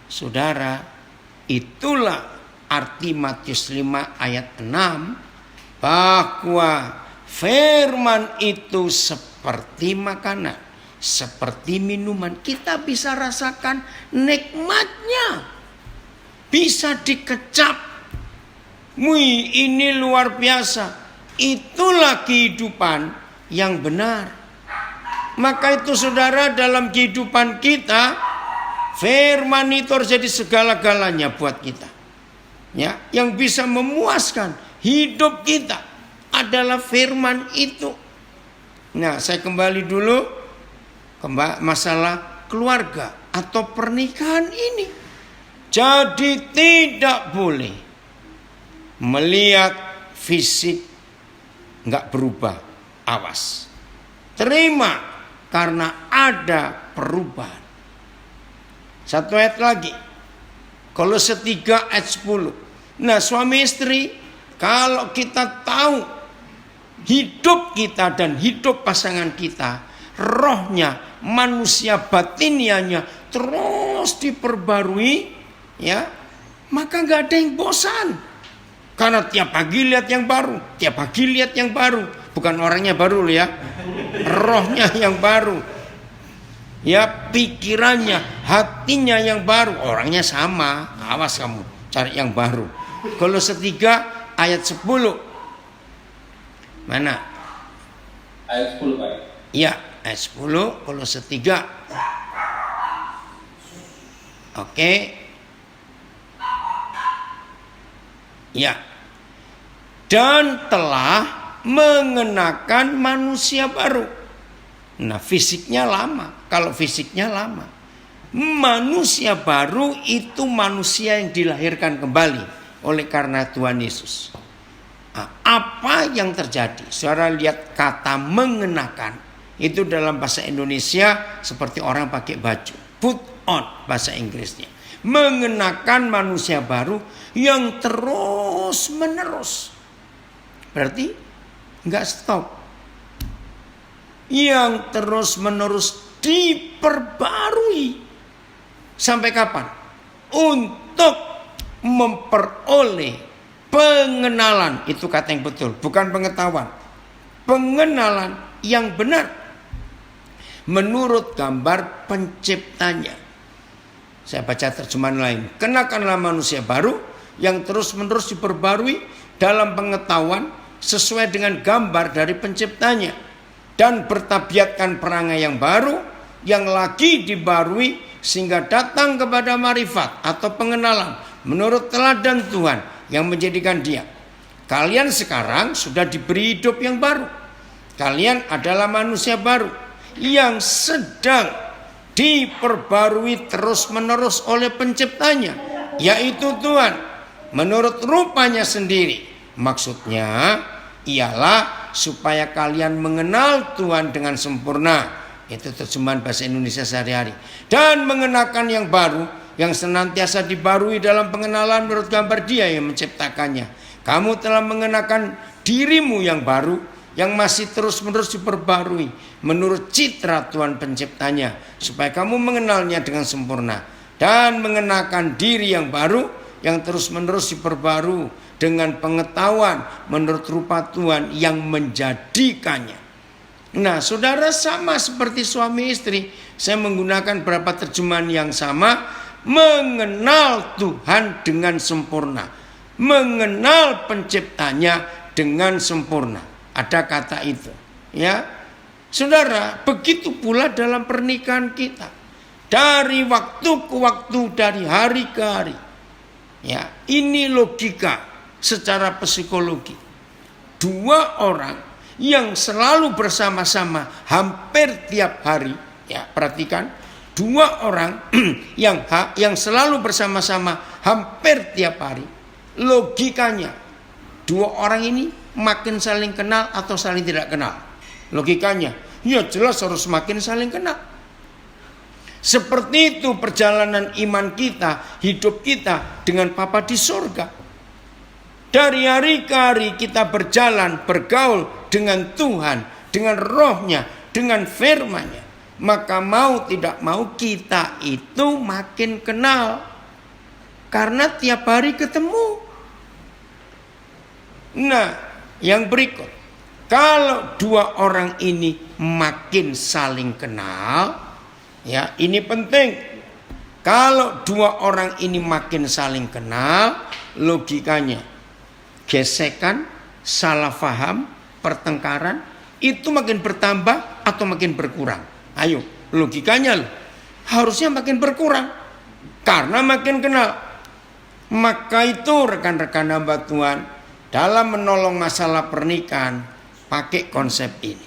Saudara, itulah arti Matius 5 ayat 6. Bahwa firman itu seperti makanan, seperti minuman. Kita bisa rasakan nikmatnya. Bisa dikecap. Wih, ini luar biasa. Itulah kehidupan yang benar. Maka itu saudara, dalam kehidupan kita, firman itu harus jadi segala-galanya buat kita. Ya, yang bisa memuaskan hidup kita adalah firman itu. Nah, saya kembali dulu ke masalah keluarga atau pernikahan ini. Jadi tidak boleh melihat fisik nggak berubah, awas. terima karena ada perubahan. Satu ayat lagi, Kolose 3 ayat 10. Nah, suami istri, kalau kita tahu hidup kita dan hidup pasangan kita, rohnya, manusia batinianya terus diperbarui, ya, maka nggak ada yang bosan. Karena tiap pagi lihat yang baru, tiap pagi lihat yang baru. Bukan orangnya baru loh ya, rohnya yang baru. Ya, pikirannya, hatinya yang baru, orangnya sama. Awas kamu cari yang baru. Kolose 3 ayat 10. Mana? Ayat 10, Pak. Ya, ayat 10 Kolose 3. Oke. Ya. Dan telah mengenakan manusia baru. Nah, fisiknya lama. Kalau fisiknya lama, manusia baru itu manusia yang dilahirkan kembali oleh karena Tuhan Yesus. Nah, apa yang terjadi? Saudara lihat kata mengenakan itu dalam bahasa Indonesia seperti orang pakai baju. Put on bahasa Inggrisnya. Mengenakan manusia baru yang terus menerus. Berarti nggak stop. Yang terus menerus diperbarui. Sampai kapan? Untuk memperoleh pengenalan. Itu kata yang betul, bukan pengetahuan. Pengenalan yang benar menurut gambar penciptanya. Saya baca terjemahan lain. Kenakanlah manusia baru yang terus menerus diperbarui dalam pengetahuan sesuai dengan gambar dari penciptanya. Dan bertabiatkan perangai yang baru yang lagi dibarui sehingga datang kepada marifat atau pengenalan menurut teladan Tuhan yang menjadikan dia. Kalian sekarang sudah diberi hidup yang baru. Kalian adalah manusia baru yang sedang diperbarui terus menerus oleh penciptanya, yaitu Tuhan, menurut rupanya sendiri. Maksudnya ialah supaya kalian mengenal Tuhan dengan sempurna. Itu terjemahan bahasa Indonesia sehari-hari. Dan mengenakan yang baru yang senantiasa dibarui dalam pengenalan menurut gambar Dia yang menciptakannya. Kamu telah mengenakan dirimu yang baru yang masih terus-menerus diperbarui menurut citra Tuhan penciptanya, supaya kamu mengenalnya dengan sempurna. Dan mengenakan diri yang baru yang terus-menerus diperbarui dengan pengetahuan menurut rupa Tuhan yang menjadikannya. Nah, saudara, sama seperti suami istri, saya menggunakan beberapa terjemahan yang sama. Mengenal Tuhan dengan sempurna, mengenal penciptanya dengan sempurna. Ada kata itu, ya. Saudara, begitu pula dalam pernikahan kita. Dari waktu ke waktu, dari hari ke hari. Ya, ini logika secara psikologi. Dua orang yang selalu bersama-sama hampir tiap hari, ya, perhatikan, dua orang yang selalu bersama-sama hampir tiap hari, logikanya dua orang ini makin saling kenal atau saling tidak kenal. Logikanya, ya jelas harus makin saling kenal. Seperti itu perjalanan iman kita, hidup kita dengan Bapa di surga. Dari hari ke hari kita berjalan, bergaul dengan Tuhan, dengan rohnya, dengan firman-Nya. Maka mau tidak mau kita itu makin kenal. Karena tiap hari ketemu. Nah, yang berikut. Kalau dua orang ini makin saling kenal, ya, ini penting. Kalau dua orang ini makin saling kenal, logikanya gesekan, salah faham, pertengkaran itu makin bertambah atau makin berkurang? Ayo, logikanya loh, harusnya makin berkurang karena makin kenal. Maka itu rekan-rekan hamba Tuhan, dalam menolong masalah pernikahan, pakai konsep ini.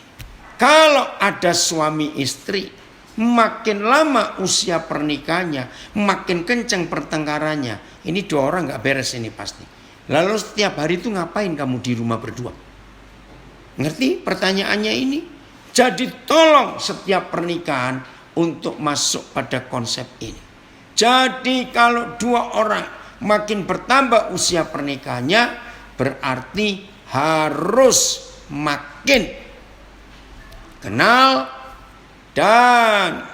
Kalau ada suami istri, makin lama usia pernikahannya, makin kencang pertengkarannya, ini dua orang gak beres ini pasti. Lalu setiap hari itu ngapain kamu di rumah berdua? Ngerti pertanyaannya ini? Jadi tolong setiap pernikahan untuk masuk pada konsep ini. Jadi kalau dua orang makin bertambah usia pernikahannya, berarti harus makin kenal dan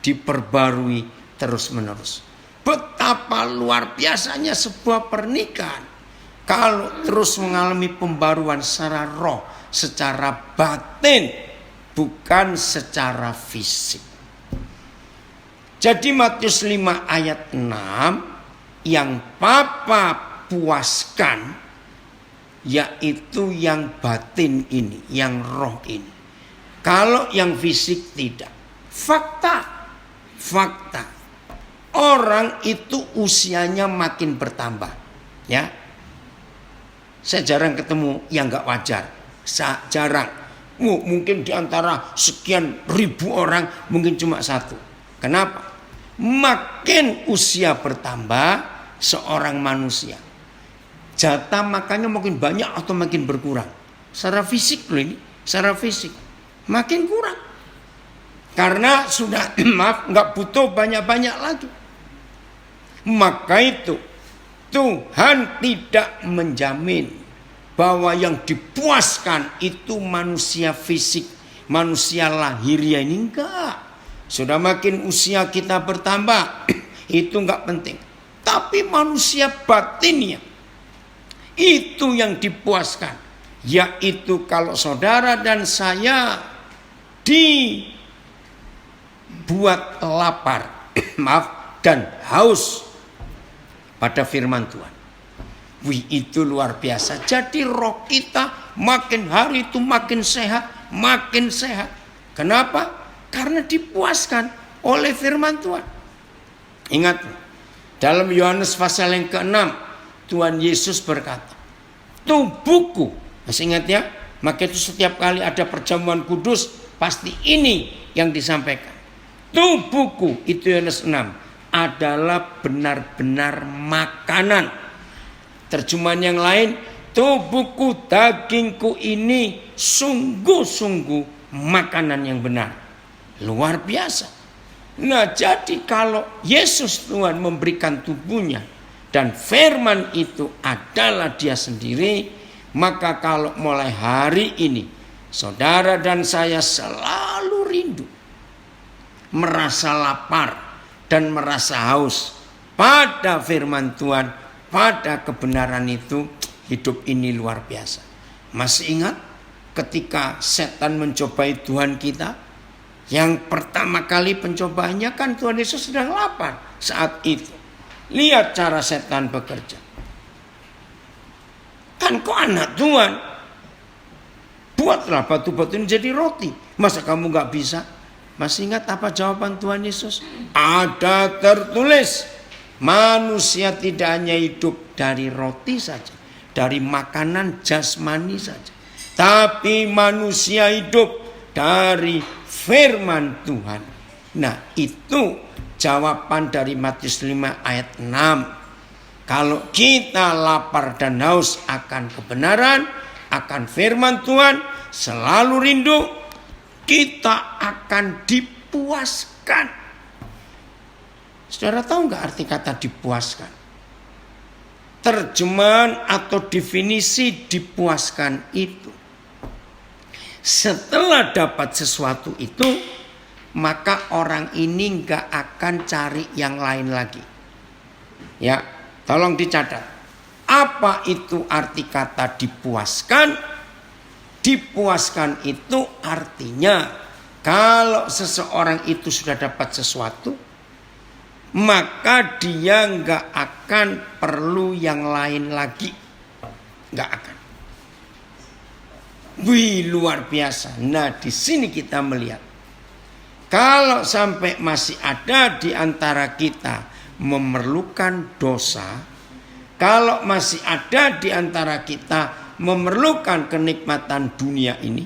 diperbarui terus-menerus. Betapa luar biasanya sebuah pernikahan kalau terus mengalami pembaruan secara roh, secara batin, bukan secara fisik. Jadi Matius 5 ayat 6, yang Papa puaskan yaitu yang batin ini, yang roh ini. Kalau yang fisik tidak. Fakta. Orang itu usianya makin bertambah. Ya. Saya jarang ketemu yang gak wajar. Jarang. Mungkin di antara sekian ribu orang mungkin cuma satu. Kenapa? Makin usia bertambah seorang manusia, jatah makannya makin banyak atau makin berkurang. Secara fisik loh ini. Secara fisik. Makin kurang. Karena sudah gak butuh banyak-banyak lagi. Maka itu Tuhan tidak menjamin bahwa yang dipuaskan itu manusia fisik, manusia lahiriah ini enggak. Sudah makin usia kita bertambah, itu enggak penting. Tapi manusia batinnya itu yang dipuaskan. Yaitu kalau saudara dan saya dibuat lapar, dan haus pada firman Tuhan. Wih, itu luar biasa. Jadi roh kita makin hari itu makin sehat. Kenapa? Karena dipuaskan oleh firman Tuhan. Ingat, dalam Yohanes pasal yang ke-6, Tuhan Yesus berkata, tubuhku, masih ingat ya? Maka itu setiap kali ada perjamuan kudus, pasti ini yang disampaikan. Tubuhku, itu Yohanes 6, adalah benar-benar makanan. Terjemahan yang lain, tubuhku, dagingku ini sungguh-sungguh makanan yang benar. Luar biasa. Nah, jadi kalau Yesus Tuhan memberikan tubuhnya dan firman itu adalah dia sendiri, maka kalau mulai hari ini saudara dan saya selalu rindu, merasa lapar dan merasa haus pada firman Tuhan, pada kebenaran itu, hidup ini luar biasa. Masih ingat ketika setan mencobai Tuhan kita? Yang pertama kali pencobaannya kan Tuhan Yesus sedang lapar saat itu. Lihat cara setan bekerja. Kan kau anak Tuhan, buatlah batu-batu ini jadi roti. Masa kamu gak bisa? Masih ingat apa jawaban Tuhan Yesus? Ada tertulis, manusia tidak hanya hidup dari roti saja, dari makanan jasmani saja, tapi manusia hidup dari firman Tuhan. Nah, itu jawaban dari Matius 5 ayat 6. Kalau kita lapar dan haus akan kebenaran, akan firman Tuhan, selalu rindu, kita akan dipuaskan. Saudara tahu nggak arti kata dipuaskan? Terjemahan atau definisi dipuaskan itu, setelah dapat sesuatu itu, maka orang ini nggak akan cari yang lain lagi. Ya, tolong dicatat. Apa itu arti kata dipuaskan? Dipuaskan itu artinya kalau seseorang itu sudah dapat sesuatu, maka dia nggak akan perlu yang lain lagi. Nggak akan. Wih, luar biasa. Nah, di sini kita melihat, kalau sampai masih ada di antara kita memerlukan dosa, kalau masih ada di antara kita memerlukan kenikmatan dunia ini,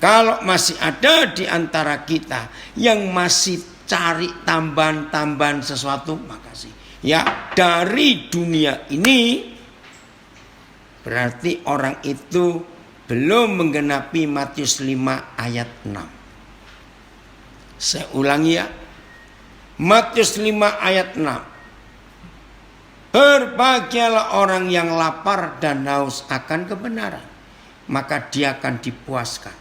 kalau masih ada di antara kita yang masih cari tambahan-tambahan sesuatu, makasih ya, dari dunia ini, berarti orang itu belum menggenapi Matius 5 ayat 6. Saya ulangi ya. Matius 5 ayat 6. Berbahagialah orang yang lapar dan haus akan kebenaran, maka dia akan dipuaskan.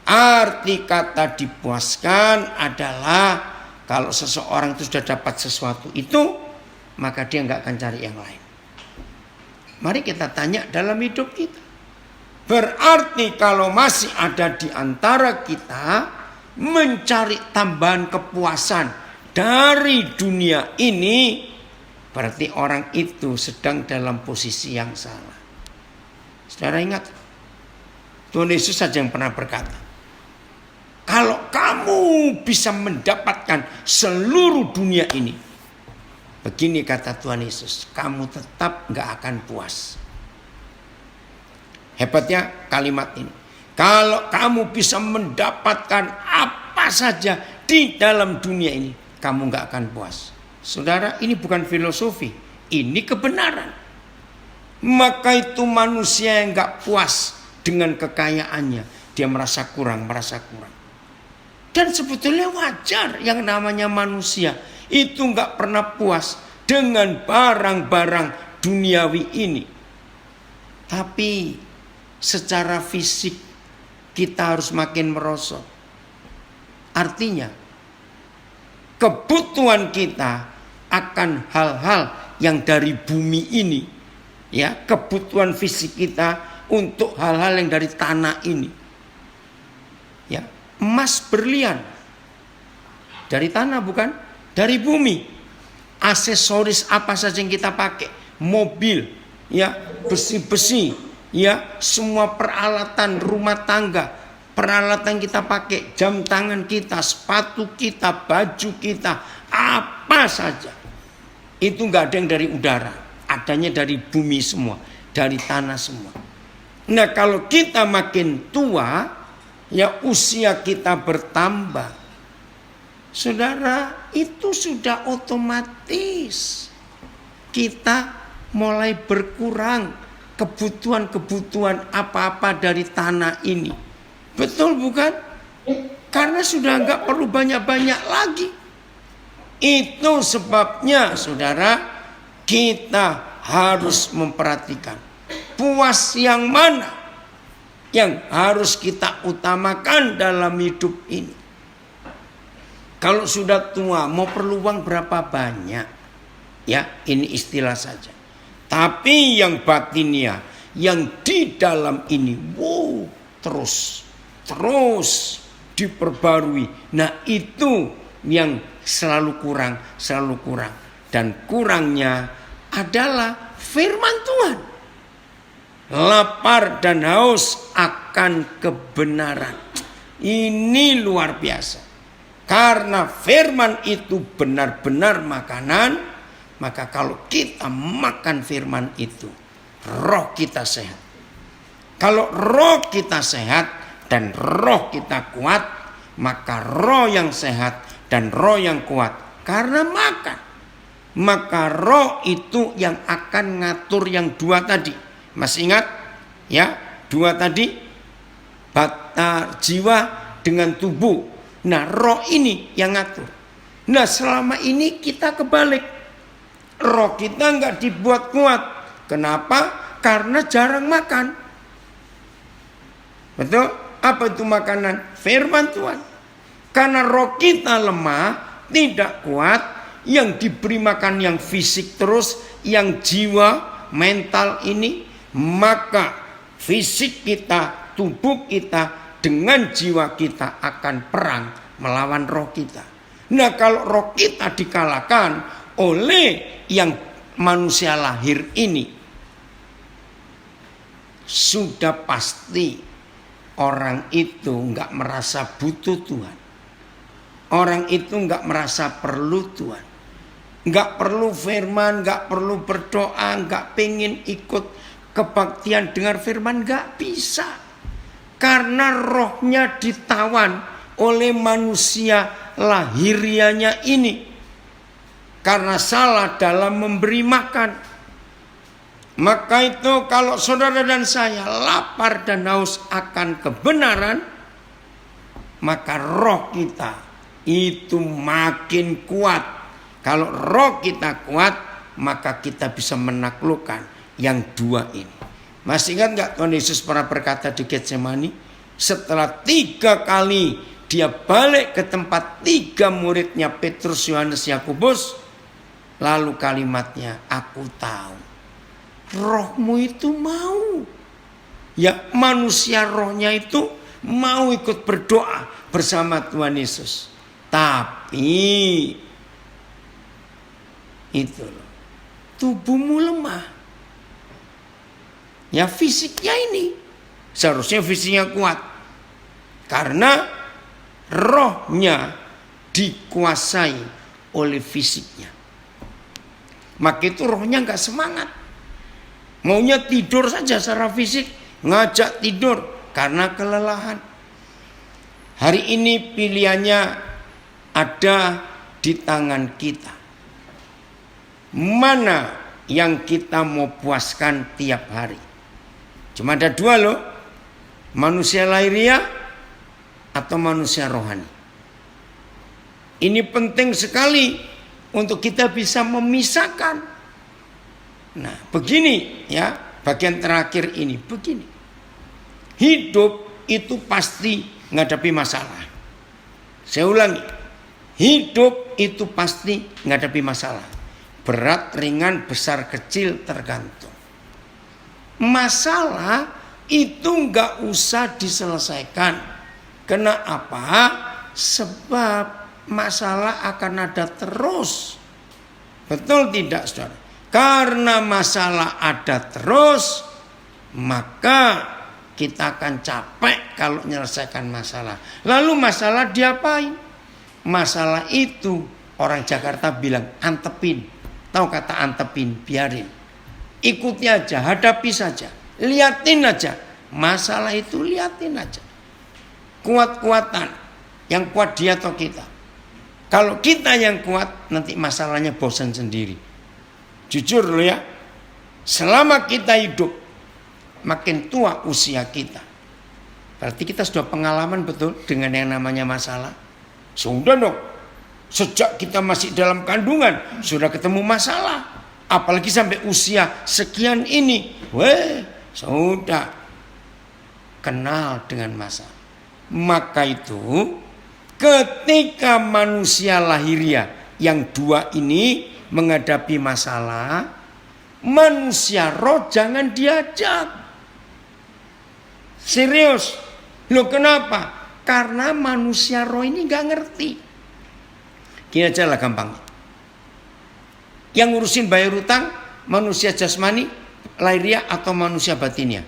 Arti kata dipuaskan adalah kalau seseorang itu sudah dapat sesuatu itu, maka dia nggak akan cari yang lain. Mari kita tanya dalam hidup kita. Berarti kalau masih ada di antara kita mencari tambahan kepuasan dari dunia ini, berarti orang itu sedang dalam posisi yang salah. Saudara ingat, Tuhan Yesus saja yang pernah berkata, kalau kamu bisa mendapatkan seluruh dunia ini, begini kata Tuhan Yesus, kamu tetap gak akan puas. Hebatnya kalimat ini. Kalau kamu bisa mendapatkan apa saja di dalam dunia ini, kamu gak akan puas. Saudara, ini bukan filosofi, ini kebenaran. Maka itu manusia yang gak puas dengan kekayaannya, dia merasa kurang. Dan sebetulnya wajar yang namanya manusia itu gak pernah puas dengan barang-barang duniawi ini. Tapi secara fisik kita harus makin merosot. Artinya kebutuhan kita akan hal-hal yang dari bumi ini, ya, kebutuhan fisik kita untuk hal-hal yang dari tanah ini, ya, emas berlian dari tanah bukan, dari bumi. Aksesoris apa saja yang kita pakai, mobil, ya, besi-besi, ya, semua peralatan rumah tangga, peralatan kita pakai, jam tangan kita, sepatu kita, baju kita, apa saja itu nggak ada yang dari udara, adanya dari bumi semua, dari tanah semua. Nah, kalau kita makin tua, ya, usia kita bertambah, saudara, itu sudah otomatis kita mulai berkurang kebutuhan-kebutuhan apa-apa dari tanah ini. Betul bukan? Karena sudah nggak perlu banyak-banyak lagi. Itu sebabnya saudara, kita harus memperhatikan puas yang mana yang harus kita utamakan dalam hidup ini. Kalau sudah tua, mau perlu uang berapa banyak? Ya, ini istilah saja. Tapi yang batinnya, yang di dalam ini, wow, terus diperbarui. Nah, itu yang selalu kurang. Dan kurangnya adalah firman Tuhan. Lapar dan haus akan kebenaran. Ini luar biasa. Karena firman itu benar-benar makanan, maka kalau kita makan firman itu, roh kita sehat. Kalau roh kita sehat dan roh kita kuat, maka roh yang sehat dan roh yang kuat karena makan. Maka roh itu yang akan ngatur yang dua tadi. Masih ingat? Ya, dua tadi, jiwa dengan tubuh. Nah, roh ini yang ngatur. Nah, selama ini kita kebalik. Roh kita nggak dibuat kuat. Kenapa? Karena jarang makan. Betul? Apa itu makanan? Firman Tuhan. Karena roh kita lemah, tidak kuat, yang diberi makan yang fisik terus, yang jiwa, mental ini, maka fisik kita, tubuh kita, dengan jiwa kita akan perang melawan roh kita. Nah, kalau roh kita dikalahkan oleh yang manusia lahir ini, sudah pasti orang itu nggak merasa butuh Tuhan. Orang itu nggak merasa perlu Tuhan, nggak perlu firman, nggak perlu berdoa, nggak pengen ikut kebaktian dengar firman, nggak bisa, karena rohnya ditawan oleh manusia lahirianya ini. Karena salah dalam memberi makan. Maka itu kalau saudara dan saya lapar dan haus akan kebenaran, maka roh kita itu makin kuat. Kalau roh kita kuat, maka kita bisa menaklukkan yang dua ini. Masih ingat gak Tuhan Yesus pernah berkata di Getsemani? Setelah 3 kali dia balik ke tempat 3 muridnya Petrus, Yohanes, Yakobus. Lalu kalimatnya, aku tahu rohmu itu mau. Ya, manusia rohnya itu mau ikut berdoa bersama Tuhan Yesus. Tapi itu loh, tubuhmu lemah. Ya, fisiknya ini seharusnya fisiknya kuat, karena rohnya dikuasai oleh fisiknya. Maka itu rohnya gak semangat, maunya tidur saja secara fisik, ngajak tidur karena kelelahan. Hari ini pilihannya ada di tangan kita. Mana yang kita mau puaskan tiap hari? Cuma ada 2 loh, manusia lahiriah atau manusia rohani. Ini penting sekali untuk kita bisa memisahkan. Nah, begini ya, bagian terakhir ini begini. Hidup itu pasti menghadapi masalah. Saya ulangi, hidup itu pasti menghadapi masalah. Berat, ringan, besar, kecil tergantung. Masalah itu nggak usah diselesaikan. Kenapa? Sebab masalah akan ada terus. Betul tidak, saudara? Karena masalah ada terus, maka kita akan capek kalau menyelesaikan masalah. Lalu masalah diapain? Masalah itu orang Jakarta bilang antepin. Tahu kata antepin? Biarin. Ikuti aja, hadapi saja, liatin aja. Masalah itu liatin aja. Kuat-kuatan, yang kuat dia atau kita. Kalau kita yang kuat, nanti masalahnya bosan sendiri. Jujur loh ya, selama kita hidup, makin tua usia kita, berarti kita sudah pengalaman betul dengan yang namanya masalah. Sudah dong, sejak kita masih dalam kandungan sudah ketemu masalah. Apalagi sampai usia sekian ini, sudah kenal dengan masalah. Maka itu ketika manusia lahiriah yang 2 ini menghadapi masalah, manusia roh jangan diajak. Serius. Loh kenapa? Karena manusia roh ini gak ngerti. Gini aja lah gampang. Yang ngurusin bayar utang manusia jasmani lahiriah atau manusia batinnya?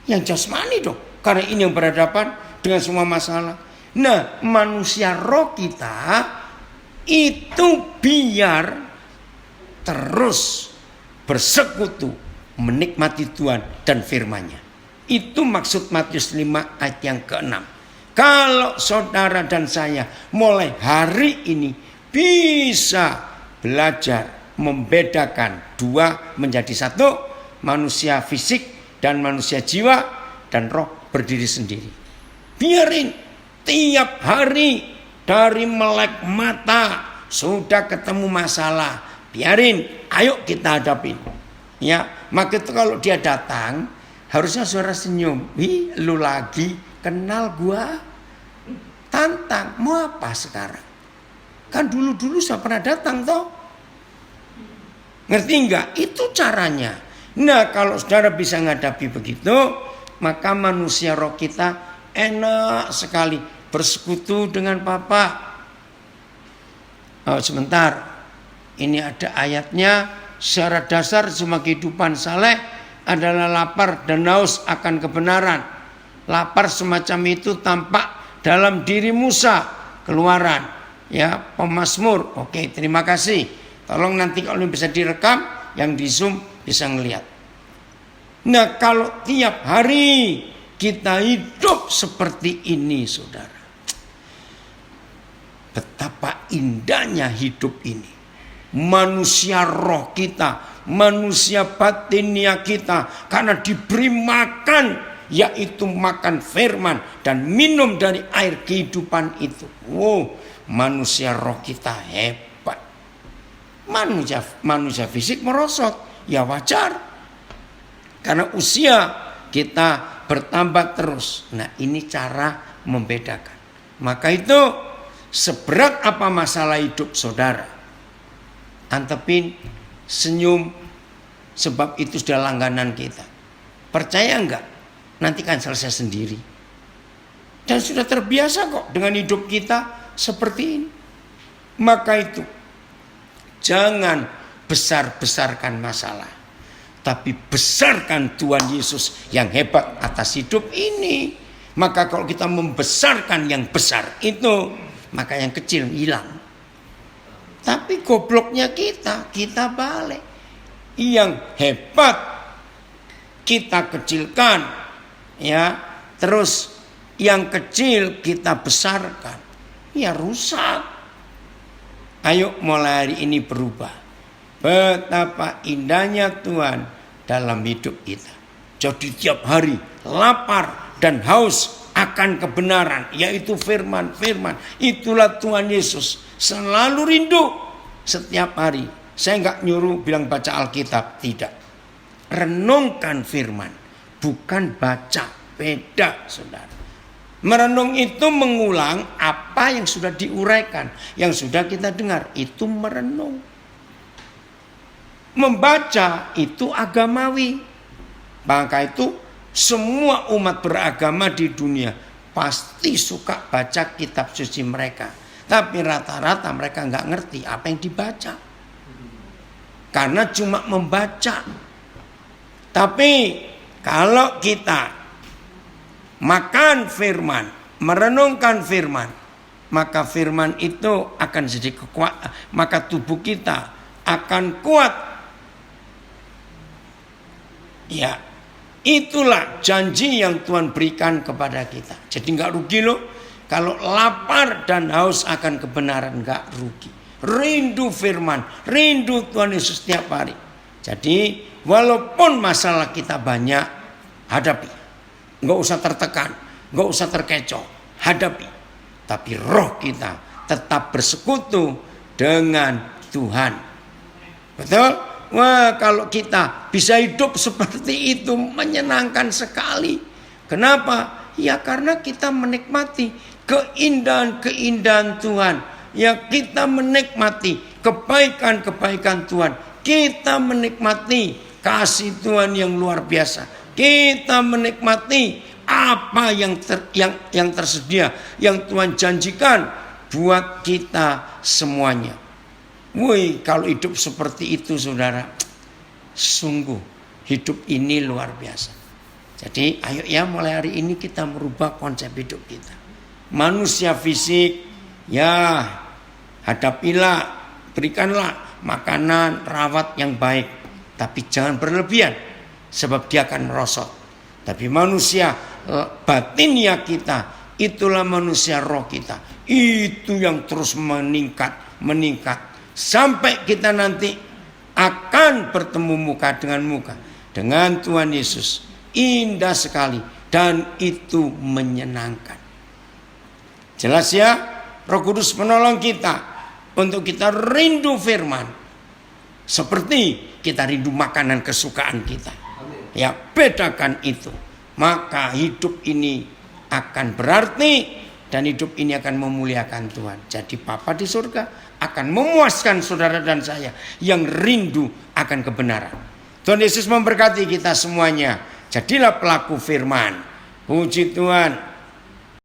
Yang jasmani dong, karena ini yang berhadapan dengan semua masalah. Nah, manusia roh kita itu biar terus bersekutu menikmati Tuhan dan firman-Nya. Itu maksud Matius 5 ayat yang ke-6. Kalau saudara dan saya mulai hari ini bisa belajar membedakan 2 menjadi 1, manusia fisik dan manusia jiwa dan roh berdiri sendiri. Biarin tiap hari dari melek mata sudah ketemu masalah, biarin, ayo kita hadapin. Ya, maka itu kalau dia datang harusnya saudara senyum. Lu lagi kenal gua? Tantang, mau apa sekarang? Kan dulu-dulu saya pernah datang toh. Ngerti enggak? Itu caranya. Nah, kalau saudara bisa menghadapi begitu, maka manusia roh kita enak sekali bersekutu dengan Bapa. Oh, sebentar. Ini ada ayatnya. Secara dasar semua kehidupan saleh adalah lapar dan haus akan kebenaran. Lapar semacam itu tampak dalam diri Musa. Keluaran, ya, Pemazmur. Oke, terima kasih. Tolong nanti kalau ini bisa direkam, yang di Zoom bisa ngelihat. Nah, kalau tiap hari kita hidup seperti ini, saudara, betapa indahnya hidup ini. manusia roh kita, manusia batinia kita, karena diberi makan, yaitu makan firman dan minum dari air kehidupan itu. Wow, manusia roh kita hebat. Manusia fisik merosot, ya wajar, karena usia kita bertambah terus. Nah, ini cara membedakan. Maka itu, seberat apa masalah hidup saudara, antepin, senyum, sebab itu sudah langganan kita. Percaya enggak? Nanti kan selesai sendiri. Dan sudah terbiasa kok dengan hidup kita seperti ini. Maka itu, jangan besar-besarkan masalah, tapi besarkan Tuhan Yesus yang hebat atas hidup ini. Maka kalau kita membesarkan yang besar itu, maka yang kecil hilang. Tapi gobloknya kita balik. Yang hebat kita kecilkan, ya. Terus yang kecil kita besarkan, ya rusak. Ayo mulai hari ini berubah. Betapa indahnya Tuhan dalam hidup kita. Jadi tiap hari lapar dan haus akan kebenaran, yaitu firman-firman. Itulah Tuhan Yesus. Selalu rindu setiap hari. Saya enggak nyuruh bilang baca Alkitab, tidak. Renungkan firman, bukan baca. Beda, saudara. Merenung itu mengulang apa yang sudah diuraikan, yang sudah kita dengar. Itu merenung. Membaca itu agamawi. Maka itu semua umat beragama di dunia pasti suka baca kitab suci mereka. Tapi rata-rata mereka nggak ngerti apa yang dibaca. Karena cuma membaca. Tapi kalau kita makan firman, merenungkan firman, maka firman itu akan jadi kekuatan. Maka tubuh kita akan kuat. Ya, itulah janji yang Tuhan berikan kepada kita. Jadi nggak rugi loh. Kalau lapar dan haus akan kebenaran, nggak rugi. Rindu firman, rindu Tuhan Yesus setiap hari. Jadi walaupun masalah kita banyak, hadapi. Nggak usah tertekan, nggak usah terkecoh, hadapi. Tapi roh kita tetap bersekutu dengan Tuhan. Betul? Wah, kalau kita bisa hidup seperti itu menyenangkan sekali. Kenapa? Ya karena kita menikmati keindahan-keindahan Tuhan. Ya kita menikmati kebaikan-kebaikan Tuhan. Kita menikmati kasih Tuhan yang luar biasa. Kita menikmati apa yang tersedia, yang Tuhan janjikan buat kita semuanya. Woi, kalau hidup seperti itu saudara, sungguh hidup ini luar biasa. Jadi ayo ya mulai hari ini kita merubah konsep hidup kita. Manusia fisik, ya hadapilah, berikanlah makanan, rawat yang baik. Tapi jangan berlebihan, sebab dia akan merosot. Tapi manusia batinia kita, itulah manusia roh kita. Itu yang terus meningkat. Sampai kita nanti akan bertemu muka dengan muka dengan Tuhan Yesus. Indah sekali dan itu menyenangkan. Jelas ya, Roh Kudus menolong kita untuk kita rindu firman. Seperti kita rindu makanan kesukaan kita. Ya, bedakan itu. Maka hidup ini akan berarti dan hidup ini akan memuliakan Tuhan. Jadi Bapa di surga akan memuaskan saudara dan saya yang rindu akan kebenaran. Tuhan Yesus memberkati kita semuanya. Jadilah pelaku firman. Puji Tuhan.